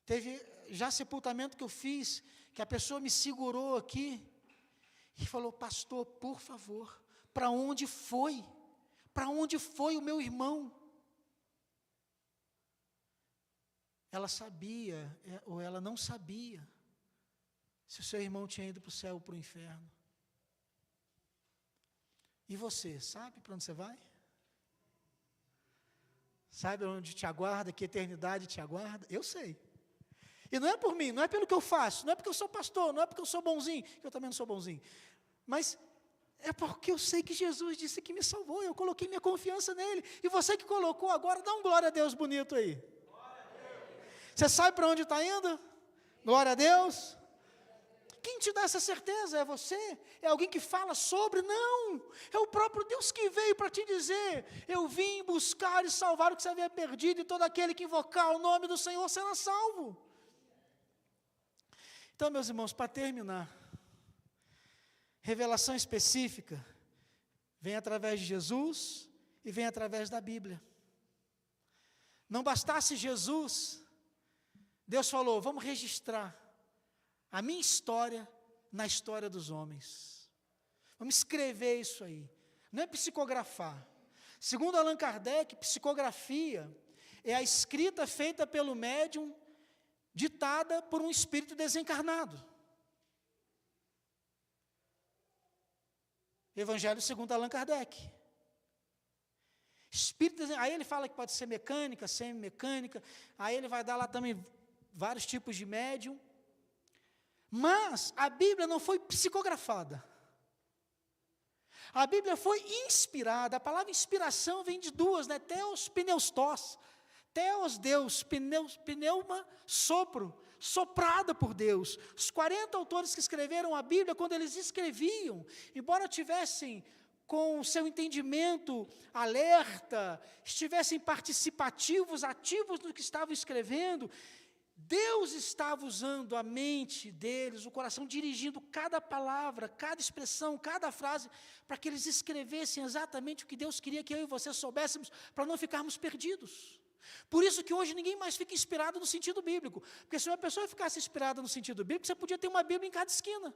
Teve já sepultamento que eu fiz, que a pessoa me segurou aqui e falou: pastor, por favor, para onde foi? Para onde foi o meu irmão? Ela sabia, ou ela não sabia, se o seu irmão tinha ido para o céu ou para o inferno. E você, sabe para onde você vai? Sabe onde te aguarda, que eternidade te aguarda? Eu sei. E não é por mim, não é pelo que eu faço, não é porque eu sou pastor, não é porque eu sou bonzinho, que eu também não sou bonzinho, mas é porque eu sei que Jesus disse que me salvou, eu coloquei minha confiança nele, e você que colocou agora, dá um glória a Deus bonito aí. Você sabe para onde está indo? Glória a Deus. Quem te dá essa certeza? É você? É alguém que fala sobre? Não, é o próprio Deus que veio para te dizer: eu vim buscar e salvar o que você havia perdido, e todo aquele que invocar o nome do Senhor será salvo. Então, meus irmãos, para terminar, revelação específica vem através de Jesus e vem através da Bíblia. Não bastasse Jesus, Deus falou: vamos registrar a minha história na história dos homens. Vamos escrever isso aí. Não é psicografar. Segundo Allan Kardec, psicografia é a escrita feita pelo médium, ditada por um espírito desencarnado. Evangelho segundo Allan Kardec. Aí ele fala que pode ser mecânica, semi-mecânica, aí ele vai dar lá também vários tipos de médium. Mas a Bíblia não foi psicografada. A Bíblia foi inspirada. A palavra inspiração vem de duas, né? Theos, pneustos. Theos, Deus, pneuma, sopro, soprada por Deus. Os 40 autores que escreveram a Bíblia, quando eles escreviam, embora tivessem com o seu entendimento alerta, estivessem participativos, ativos no que estavam escrevendo, Deus estava usando a mente deles, o coração, dirigindo cada palavra, cada expressão, cada frase, para que eles escrevessem exatamente o que Deus queria que eu e você soubéssemos, para não ficarmos perdidos. Por isso que hoje ninguém mais fica inspirado no sentido bíblico, porque se uma pessoa ficasse inspirada no sentido bíblico, você podia ter uma Bíblia em cada esquina.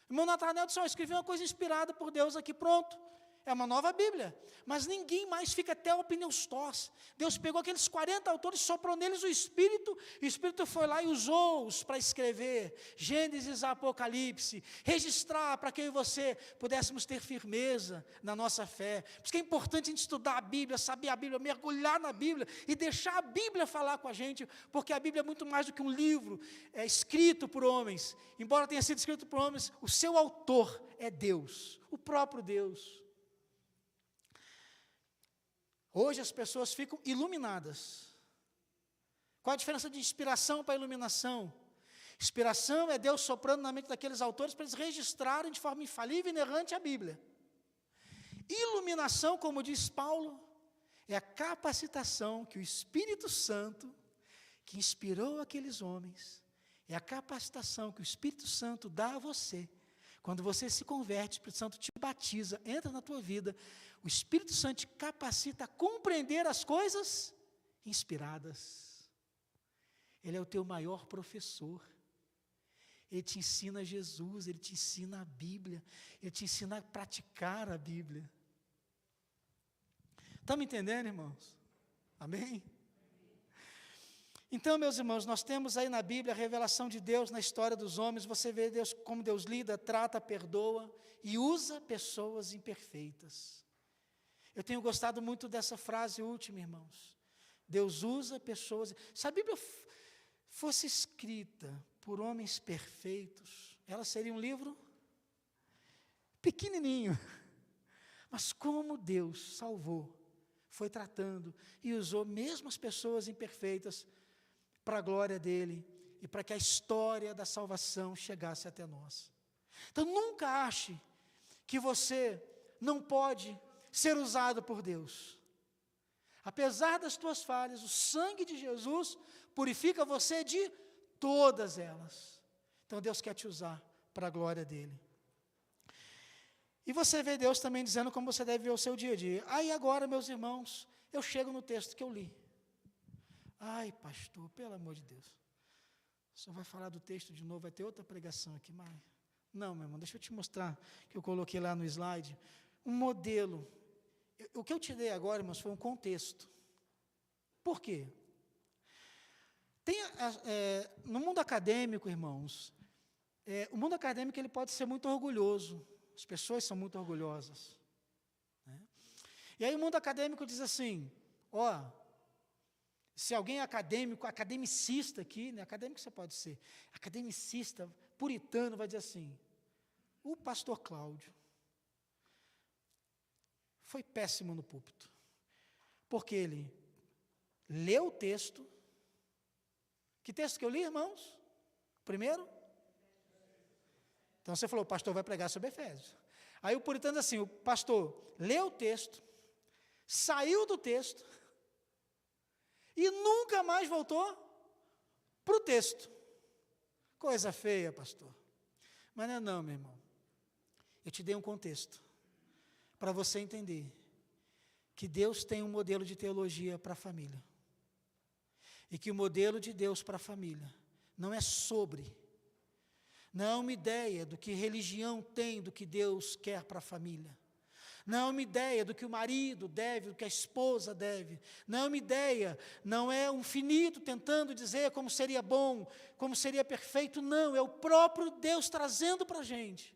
O irmão Natanael disse: escrevi uma coisa inspirada por Deus aqui, pronto. é uma nova Bíblia, mas ninguém mais fica teopneustos. Deus pegou aqueles 40 autores, soprou neles o Espírito foi lá e usou-os para escrever Gênesis, Apocalipse, registrar para que eu e você pudéssemos ter firmeza na nossa fé. Por isso que é importante a gente estudar a Bíblia, saber a Bíblia, mergulhar na Bíblia e deixar a Bíblia falar com a gente, porque a Bíblia é muito mais do que um livro escrito por homens. Embora tenha sido escrito por homens, o seu autor é Deus, o próprio Deus. Hoje as pessoas ficam iluminadas. Qual a diferença de inspiração para iluminação? Inspiração é Deus soprando na mente daqueles autores para eles registrarem de forma infalível e inerrante a Bíblia. Iluminação, como diz Paulo, é a capacitação que o Espírito Santo, que inspirou aqueles homens, é a capacitação que o Espírito Santo dá a você. Quando você se converte, o Espírito Santo te batiza, entra na tua vida, o Espírito Santo te capacita a compreender as coisas inspiradas. Ele é o teu maior professor. Ele te ensina Jesus, ele te ensina a Bíblia, ele te ensina a praticar a Bíblia. Estão me entendendo, irmãos? Amém? Então, meus irmãos, nós temos aí na Bíblia a revelação de Deus na história dos homens. Você vê Deus, como Deus lida, trata, perdoa e usa pessoas imperfeitas. Eu tenho gostado muito dessa frase última, irmãos. Deus usa pessoas. Se a Bíblia fosse escrita por homens perfeitos, ela seria um livro pequenininho. Mas como Deus salvou, foi tratando e usou mesmo as pessoas imperfeitas para a glória dele e para que a história da salvação chegasse até nós. Então nunca ache que você não pode ser usado por Deus. Apesar das tuas falhas, o sangue de Jesus purifica você de todas elas. Então Deus quer te usar para a glória dele. E você vê Deus também dizendo como você deve ver o seu dia a dia. Aí agora, meus irmãos, eu chego no texto que eu li. Ai, pastor, pelo amor de Deus. Só vai falar do texto de novo, vai ter outra pregação aqui, mas... Não, meu irmão, deixa eu te mostrar, que eu coloquei lá no slide, um modelo. O que eu te dei agora, irmãos, foi um contexto. Por quê? No mundo acadêmico, irmãos, o mundo acadêmico ele pode ser muito orgulhoso. As pessoas são muito orgulhosas. Né? E aí o mundo acadêmico diz assim, se alguém é acadêmico, academicista aqui, né, acadêmico você pode ser, academicista, puritano, vai dizer assim, o pastor Cláudio foi péssimo no púlpito, porque ele leu o texto. Que texto que eu li, irmãos? Primeiro? Então você falou, o pastor vai pregar sobre Efésios. Aí o puritano diz assim, o pastor leu o texto, saiu do texto, e nunca mais voltou para o texto. Coisa feia, pastor. Mas não é não, meu irmão. Eu te dei um contexto, para você entender, que Deus tem um modelo de teologia para a família. E que o modelo de Deus para a família não é sobre, não é uma ideia do que religião tem, do que Deus quer para a família. Não é uma ideia do que o marido deve, do que a esposa deve. Não é uma ideia, não é um finito tentando dizer como seria bom, como seria perfeito. Não, é o próprio Deus trazendo para a gente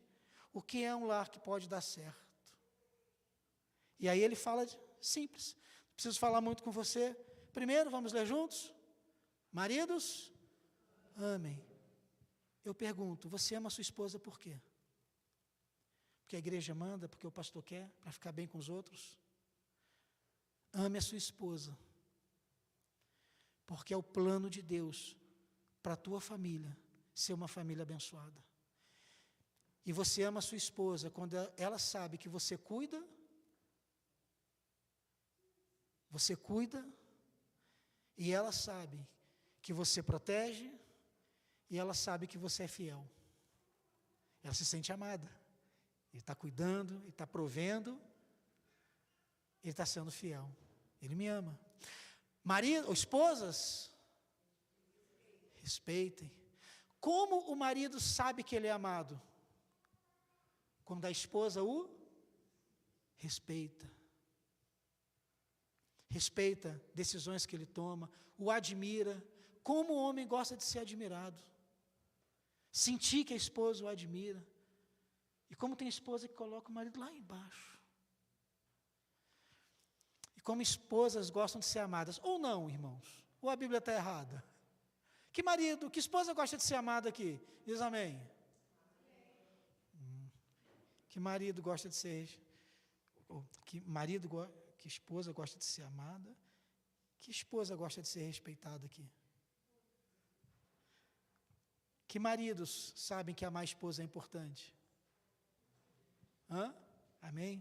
o que é um lar que pode dar certo. E aí ele fala simples, não preciso falar muito com você. Primeiro, vamos ler juntos? Maridos, amem. Eu pergunto, você ama a sua esposa por quê? Porque a igreja manda, porque o pastor quer, para ficar bem com os outros? Ame a sua esposa, porque é o plano de Deus para a tua família ser uma família abençoada. E você ama a sua esposa quando ela sabe que você cuida, e ela sabe que você protege, e ela sabe que você é fiel. Ela se sente amada. Ele está cuidando, ele está provendo, ele está sendo fiel. Ele me ama. Marido, ou esposas, respeitem. Como o marido sabe que ele é amado? Quando a esposa o respeita. Respeita decisões que ele toma, o admira, como o homem gosta de ser admirado. Sentir que a esposa o admira. E como tem esposa que coloca o marido lá embaixo. E como esposas gostam de ser amadas. Ou não, irmãos? Ou a Bíblia está errada? Que esposa gosta de ser amada aqui? Diz amém. Que marido gosta de ser... Que esposa gosta de ser amada? Que esposa gosta de ser respeitada aqui? Que maridos sabem que amar a esposa é importante? Amém?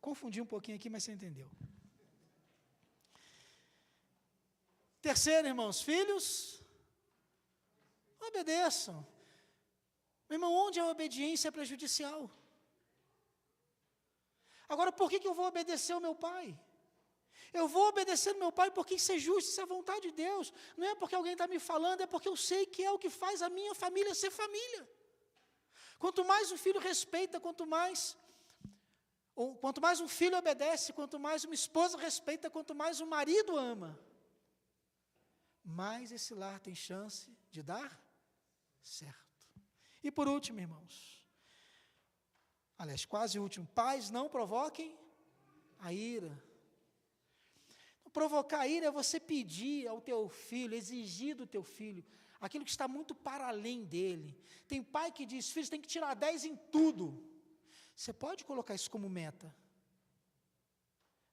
Confundi um pouquinho aqui, mas você entendeu. Terceiro, irmãos, filhos, obedeçam. Meu irmão, onde a obediência é prejudicial? Agora, por que eu vou obedecer ao meu pai? Eu vou obedecer ao meu pai porque isso é justo, isso é a vontade de Deus. Não é porque alguém está me falando, é porque eu sei que é o que faz a minha família ser família. Quanto mais um filho respeita, quanto mais um filho obedece, quanto mais uma esposa respeita, quanto mais um marido ama, mais esse lar tem chance de dar certo. E por último, irmãos, aliás, quase último, pais, não provoquem a ira. Provocar a ira é você pedir ao teu filho, exigir do teu filho, aquilo que está muito para além dele. Tem pai que diz, filho, você tem que tirar 10 em tudo. Você pode colocar isso como meta,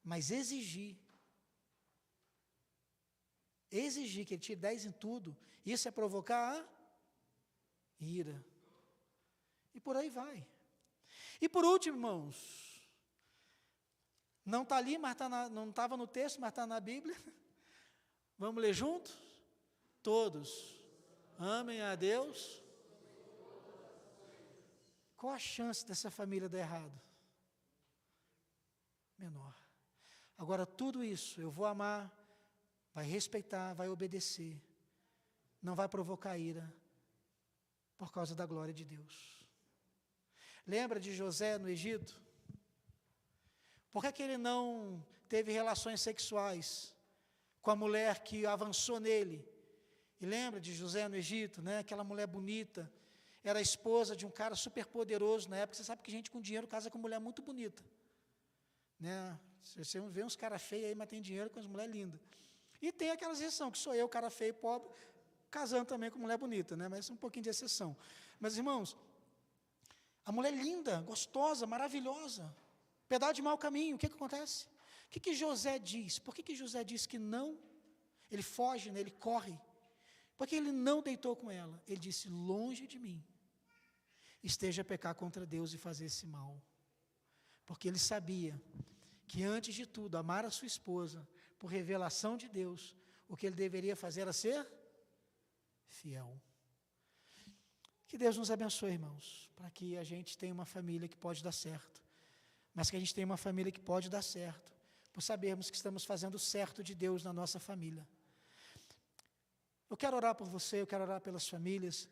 mas exigir que ele tire 10 em tudo, isso é provocar a ira. E por aí vai. E por último, irmãos, não está ali, mas não estava no texto, mas está na Bíblia. Vamos ler junto? Todos amem a Deus. Qual a chance dessa família dar errado? Menor. Agora, tudo isso, eu vou amar, vai respeitar, vai obedecer, não vai provocar ira, por causa da glória de Deus. Lembra de José no Egito? Por que ele não teve relações sexuais com a mulher que avançou nele? E lembra de José no Egito, né? Aquela mulher bonita, era a esposa de um cara super poderoso na época. Você sabe que gente com dinheiro casa com mulher muito bonita, né? Você vê uns caras feios aí, mas tem dinheiro com as mulheres lindas. E tem aquela exceção, que sou eu, cara feio, pobre, casando também com mulher bonita, né? Mas é um pouquinho de exceção. Mas, irmãos, a mulher linda, gostosa, maravilhosa, pedaço de mau caminho, o que acontece? O que José diz? Por que José diz que não? Ele foge, né? Ele corre. Porque ele não deitou com ela. Ele disse, longe de mim, esteja a pecar contra Deus e fazer esse mal. Porque ele sabia que antes de tudo, amar a sua esposa, por revelação de Deus, o que ele deveria fazer era ser fiel. Que Deus nos abençoe, irmãos, para que a gente tenha uma família que pode dar certo, mas que a gente tenha uma família que pode dar certo, por sabermos que estamos fazendo o certo de Deus na nossa família. Eu quero orar por você, eu quero orar pelas famílias,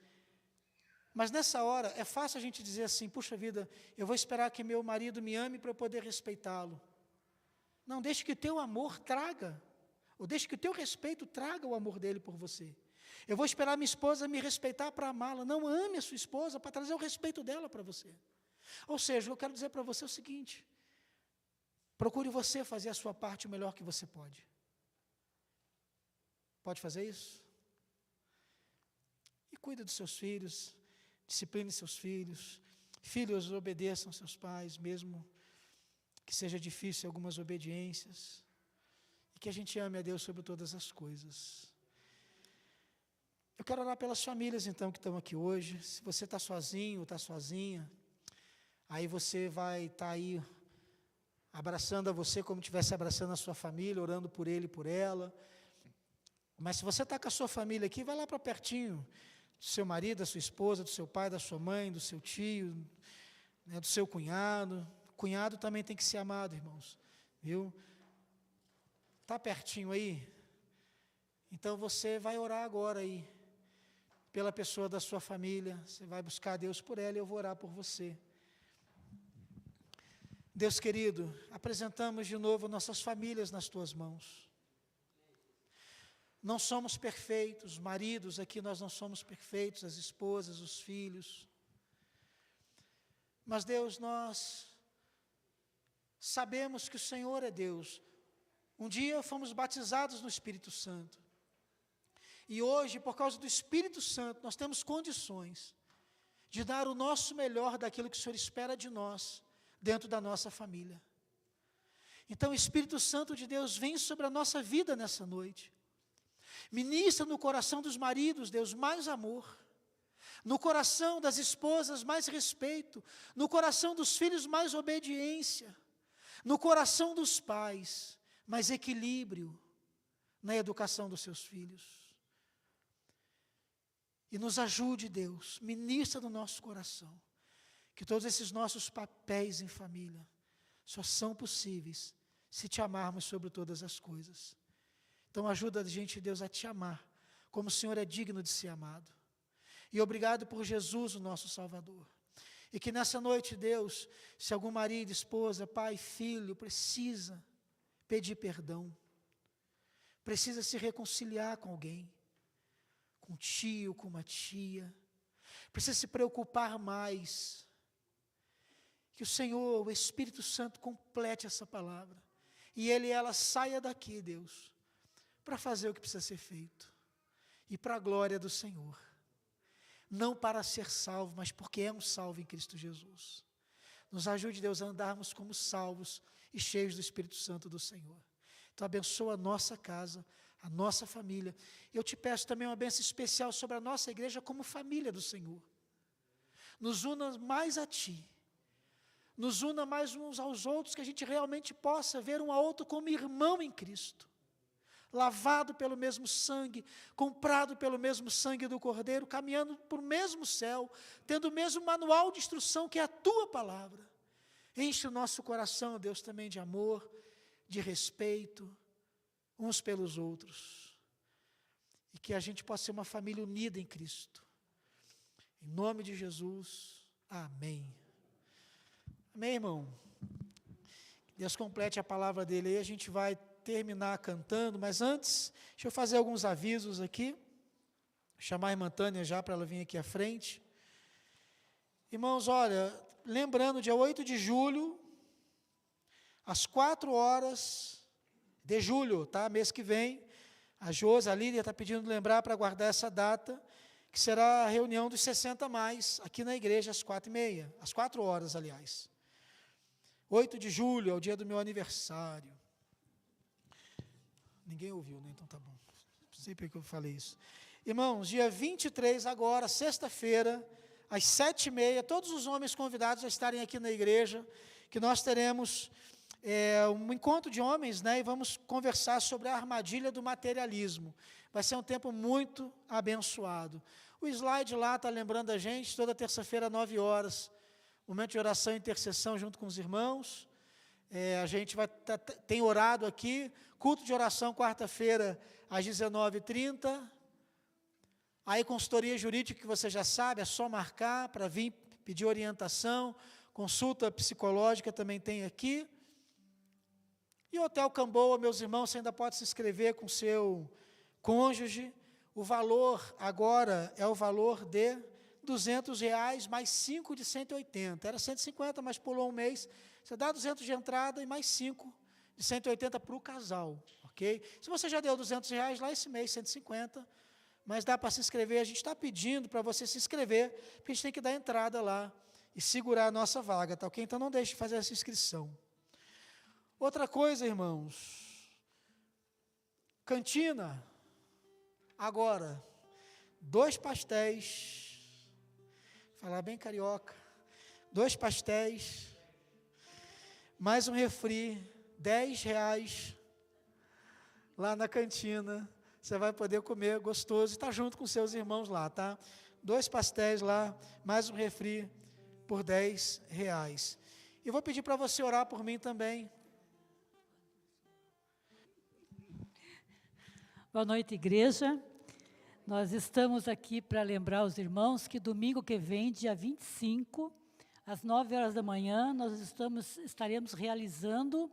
mas nessa hora é fácil a gente dizer assim, puxa vida, eu vou esperar que meu marido me ame para eu poder respeitá-lo. Não, deixe que o teu amor traga, ou deixe que o teu respeito traga o amor dele por você. Eu vou esperar minha esposa me respeitar para amá-la. Não, ame a sua esposa para trazer o respeito dela para você. Ou seja, eu quero dizer para você o seguinte, procure você fazer a sua parte o melhor que você pode. Pode fazer isso? E cuida dos seus filhos, discipline seus filhos. Filhos, obedeçam seus pais, mesmo que seja difícil algumas obediências. E que a gente ame a Deus sobre todas as coisas. Eu quero orar pelas famílias, então, que estão aqui hoje. Se você está sozinho ou está sozinha, aí você vai estar aí abraçando a você como se estivesse abraçando a sua família, orando por ele e por ela. Mas se você está com a sua família aqui, vai lá para pertinho do seu marido, da sua esposa, do seu pai, da sua mãe, do seu tio, né, do seu cunhado. Cunhado também tem que ser amado, irmãos. Viu? Está pertinho aí? Então você vai orar agora aí, pela pessoa da sua família. Você vai buscar a Deus por ela e eu vou orar por você. Deus querido, apresentamos de novo nossas famílias nas tuas mãos. Não somos perfeitos, maridos aqui nós não somos perfeitos, as esposas, os filhos. Mas Deus, nós sabemos que o Senhor é Deus. Um dia fomos batizados no Espírito Santo. E hoje, por causa do Espírito Santo, nós temos condições de dar o nosso melhor daquilo que o Senhor espera de nós, dentro da nossa família. Então, o Espírito Santo de Deus vem sobre a nossa vida nessa noite. Ministra no coração dos maridos, Deus, mais amor. No coração das esposas, mais respeito. No coração dos filhos, mais obediência. No coração dos pais, mais equilíbrio na educação dos seus filhos. E nos ajude, Deus, ministra no nosso coração, que todos esses nossos papéis em família só são possíveis se te amarmos sobre todas as coisas. Então ajuda a gente, Deus, a te amar, como o Senhor é digno de ser amado. E obrigado por Jesus, o nosso Salvador. E que nessa noite, Deus, se algum marido, esposa, pai, filho, precisa pedir perdão, precisa se reconciliar com alguém, com um tio, com uma tia, precisa se preocupar mais, que o Senhor, o Espírito Santo, complete essa palavra, e ele e ela saia daqui, Deus, para fazer o que precisa ser feito, e para a glória do Senhor, não para ser salvo, mas porque é um salvo em Cristo Jesus. Nos ajude, Deus, a andarmos como salvos e cheios do Espírito Santo do Senhor. Então abençoa a nossa casa, a nossa família. Eu te peço também uma bênção especial sobre a nossa igreja como família do Senhor. Nos una mais a Ti. Nos una mais uns aos outros, que a gente realmente possa ver um ao outro como irmão em Cristo. Lavado pelo mesmo sangue, comprado pelo mesmo sangue do Cordeiro, caminhando para o mesmo céu, tendo o mesmo manual de instrução que é a Tua palavra. Enche o nosso coração, Deus, também de amor, de respeito, uns pelos outros. E que a gente possa ser uma família unida em Cristo. Em nome de Jesus, amém. Amém, irmão? Deus complete a palavra dele aí, a gente vai terminar cantando, mas antes, deixa eu fazer alguns avisos aqui. Vou chamar a irmã Tânia já para ela vir aqui à frente. Irmãos, olha, lembrando, dia 8 de julho, às 4 horas de julho, tá? Mês que vem, a Josi, a Lília está pedindo lembrar para guardar essa data, que será a reunião dos 60 mais, aqui na igreja, às 4h30, às 4 horas, aliás. 8 de julho é o dia do meu aniversário. Ninguém ouviu, né? Então tá bom. Não sei porque eu falei isso. Irmãos, dia 23 agora, sexta-feira, às 7h30, todos os homens convidados a estarem aqui na igreja, que nós teremos um encontro de homens, né? E vamos conversar sobre a armadilha do materialismo. Vai ser um tempo muito abençoado. O slide lá está lembrando a gente, toda terça-feira, 9 horas, momento de oração e intercessão junto com os irmãos. A gente tem orado aqui, culto de oração quarta-feira às 19h30, aí consultoria jurídica que você já sabe, é só marcar para vir pedir orientação, consulta psicológica também tem aqui, e o Hotel Camboa, meus irmãos, você ainda pode se inscrever com seu cônjuge, o valor agora é o valor de R$200 mais 5 de 180, era 150, mas pulou um mês, você dá 200 de entrada e mais 5 de 180 para o casal, ok? Se você já deu R$200 lá esse mês, 150, mas dá para se inscrever, a gente está pedindo para você se inscrever, porque a gente tem que dar entrada lá e segurar a nossa vaga, tá ok? Então não deixe de fazer essa inscrição. Outra coisa, irmãos, cantina, agora, 2 pastéis, falar bem carioca, 2 pastéis, mais um refri, R$10 lá na cantina, você vai poder comer gostoso e estar junto com seus irmãos lá, tá? 2 pastéis lá, mais um refri por R$10. E vou pedir para você orar por mim também. Boa noite, igreja. Nós estamos aqui para lembrar os irmãos que domingo que vem, dia 25, às 9 horas da manhã, nós estaremos realizando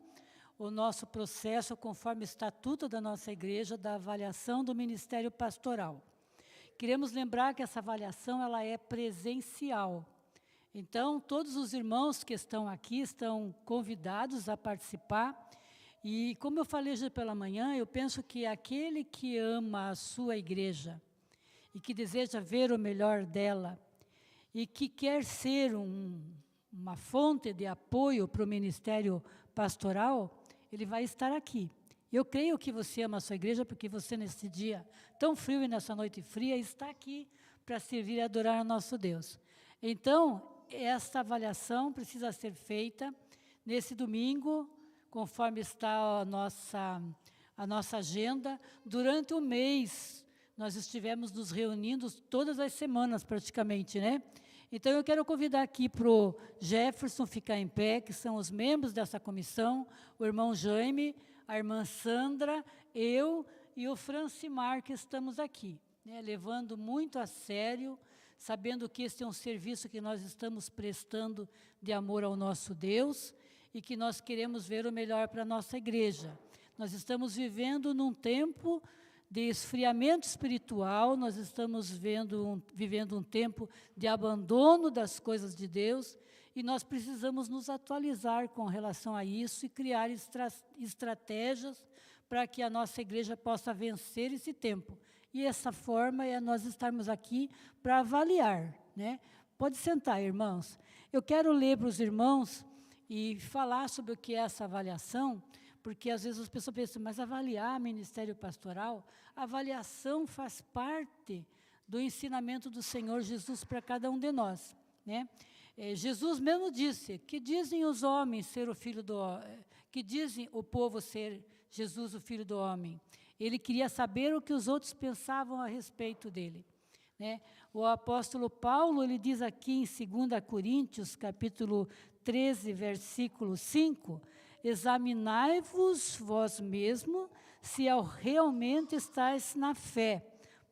o nosso processo, conforme o estatuto da nossa igreja, da avaliação do ministério pastoral. Queremos lembrar que essa avaliação ela é presencial. Então, todos os irmãos que estão aqui estão convidados a participar. E, como eu falei hoje pela manhã, eu penso que aquele que ama a sua igreja e que deseja ver o melhor dela e que quer ser uma fonte de apoio para o ministério pastoral, ele vai estar aqui. Eu creio que você ama a sua igreja porque você, nesse dia tão frio e nessa noite fria, está aqui para servir e adorar a nosso Deus. Então, esta avaliação precisa ser feita nesse domingo, conforme está a nossa agenda. Durante o mês, nós estivemos nos reunindo todas as semanas, praticamente, né? Então, eu quero convidar aqui para o Jefferson ficar em pé, que são os membros dessa comissão, o irmão Jaime, a irmã Sandra, eu e o Francimar, que estamos aqui, né, levando muito a sério, sabendo que este é um serviço que nós estamos prestando de amor ao nosso Deus e que nós queremos ver o melhor para a nossa igreja. Nós estamos vivendo num tempo de esfriamento espiritual, nós estamos vivendo um tempo de abandono das coisas de Deus, e nós precisamos nos atualizar com relação a isso e criar estratégias para que a nossa igreja possa vencer esse tempo. E essa forma é nós estarmos aqui para avaliar, né? Pode sentar, irmãos. Eu quero ler para os irmãos e falar sobre o que é essa avaliação, porque às vezes as pessoas pensam, mas avaliar ministério pastoral, a avaliação faz parte do ensinamento do Senhor Jesus para cada um de nós, né? Jesus mesmo disse, que dizem os homens ser o filho do homem, que dizem o povo ser Jesus o filho do homem. Ele queria saber o que os outros pensavam a respeito dele, né? O apóstolo Paulo, ele diz aqui em 2 Coríntios, capítulo 13, versículo 5, examinai-vos vós mesmo, se realmente estáis na fé,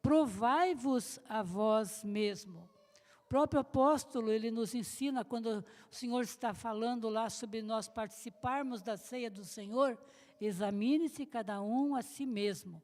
provai-vos a vós mesmo. O próprio apóstolo, ele nos ensina, quando o Senhor está falando lá sobre nós participarmos da ceia do Senhor, examine-se cada um a si mesmo,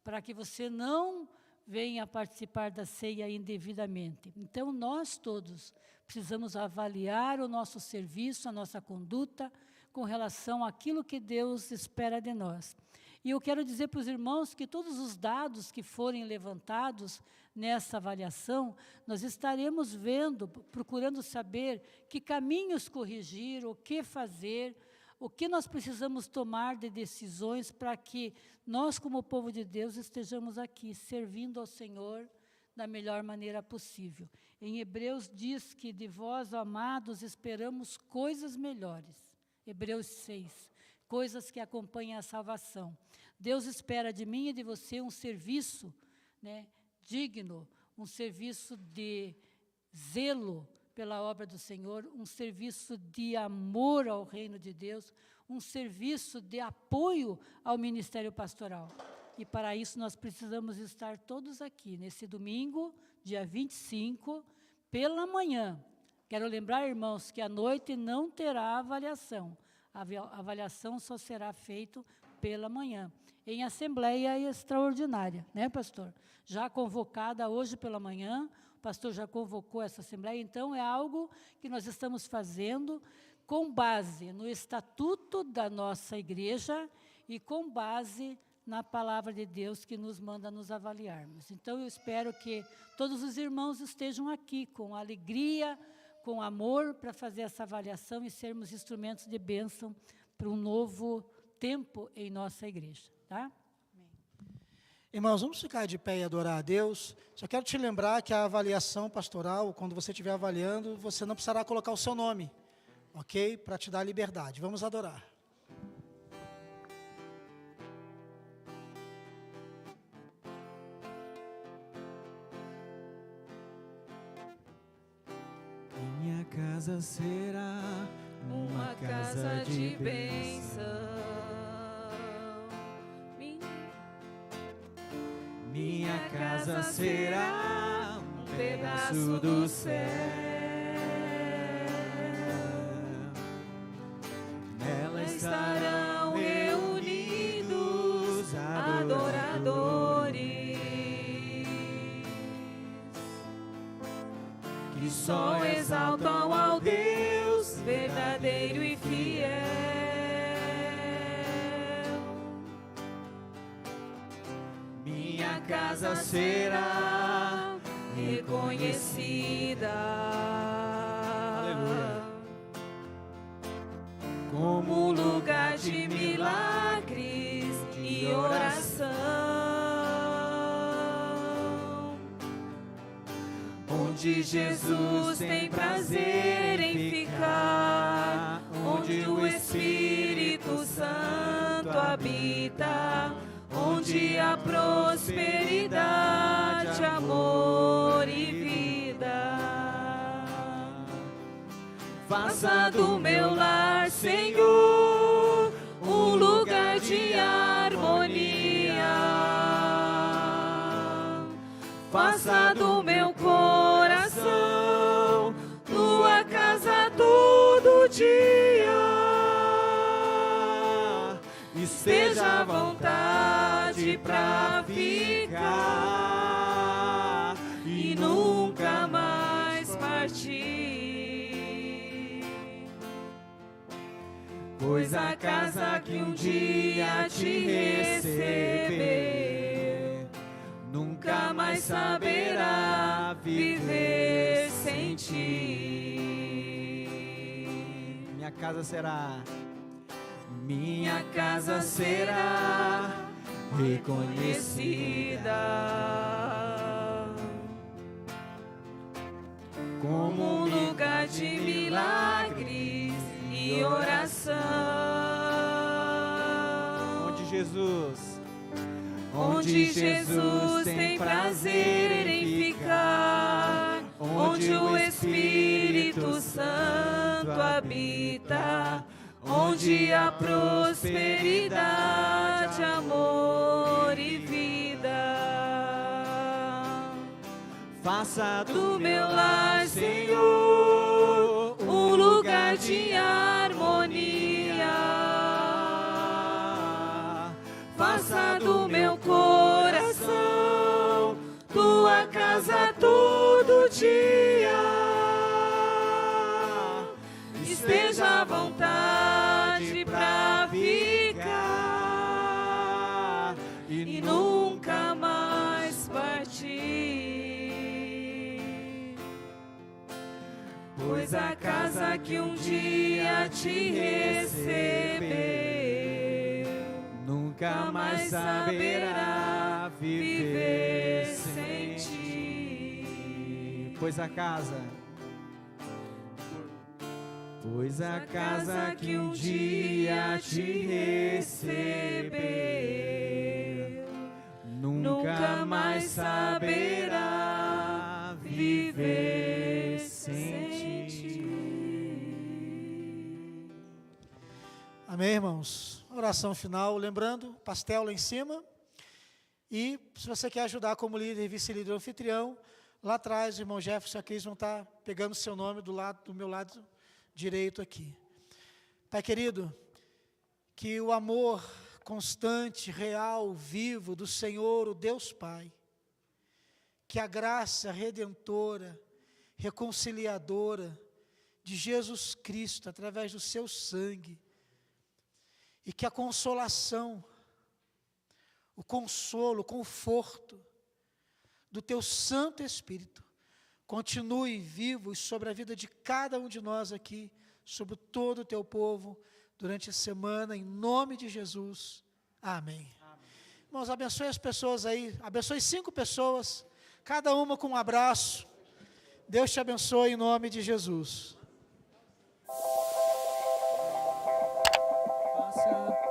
para que você não venha participar da ceia indevidamente. Então, nós todos precisamos avaliar o nosso serviço, a nossa conduta, com relação àquilo que Deus espera de nós. E eu quero dizer para os irmãos que todos os dados que forem levantados nessa avaliação, nós estaremos vendo, procurando saber que caminhos corrigir, o que fazer, o que nós precisamos tomar de decisões para que nós, como povo de Deus, estejamos aqui servindo ao Senhor da melhor maneira possível. Em Hebreus diz que de vós, amados, esperamos coisas melhores. Hebreus 6, coisas que acompanham a salvação. Deus espera de mim e de você um serviço, né, digno, um serviço de zelo pela obra do Senhor, um serviço de amor ao reino de Deus, um serviço de apoio ao ministério pastoral. E para isso nós precisamos estar todos aqui, nesse domingo, dia 25, pela manhã. Quero lembrar, irmãos, que à noite não terá avaliação. A avaliação só será feita pela manhã, em assembleia extraordinária, né, pastor? Já convocada hoje pela manhã, o pastor já convocou essa assembleia, então é algo que nós estamos fazendo com base no estatuto da nossa igreja e com base na palavra de Deus que nos manda nos avaliarmos. Então, eu espero que todos os irmãos estejam aqui com alegria, com amor, para fazer essa avaliação e sermos instrumentos de bênção para um novo tempo em nossa igreja, tá? Irmãos, vamos ficar de pé e adorar a Deus. Só quero te lembrar que a avaliação pastoral, quando você estiver avaliando, você não precisará colocar o seu nome, ok? Para te dar liberdade. Vamos adorar. Minha casa será uma casa de bênção. Minha casa será um pedaço do céu. estarão reunidos adoradores que só exaltam ao Deus verdadeiro e fiel. Minha casa será reconhecida como lugar de milagres e oração, onde Jesus tem prazer em ficar, onde o Espírito Santo habita, onde há prosperidade, amor e vida. Faça do meu lar, Senhor, um lugar de harmonia. Faça do meu coração tua casa todo dia. Esteja à vontade pra ficar e nunca mais partir. Pois a casa que um dia te receber nunca mais saberá viver sem ti. Minha casa será reconhecida como um lugar de milagres e oração, onde Jesus tem prazer em ficar, onde o Espírito Santo habita, onde há prosperidade, amor e vida. Faça do meu lar, Senhor, um lugar de harmonia. Faça do meu coração tua casa todo dia. Esteja à vontade pra ficar e nunca mais partir. Pois a casa que um dia te recebeu nunca mais saberá viver sem ti. Pois a casa que um dia te recebeu nunca mais saberá viver sem ti. Amém, irmãos? Oração final, lembrando, pastel lá em cima. E se você quer ajudar como líder e vice-líder anfitrião, lá atrás o irmão Jefferson e a Cris vão estar pegando o seu nome do meu lado direito aqui. Pai querido, que o amor constante, real, vivo do Senhor, o Deus Pai, que a graça redentora, reconciliadora de Jesus Cristo, através do seu sangue, e que a consolação, o consolo, o conforto do teu Santo Espírito continue vivos sobre a vida de cada um de nós aqui, sobre todo o teu povo, durante a semana, em nome de Jesus. Amém. Irmãos, abençoe as pessoas aí, abençoe 5 pessoas, cada uma com um abraço. Deus te abençoe em nome de Jesus. Faça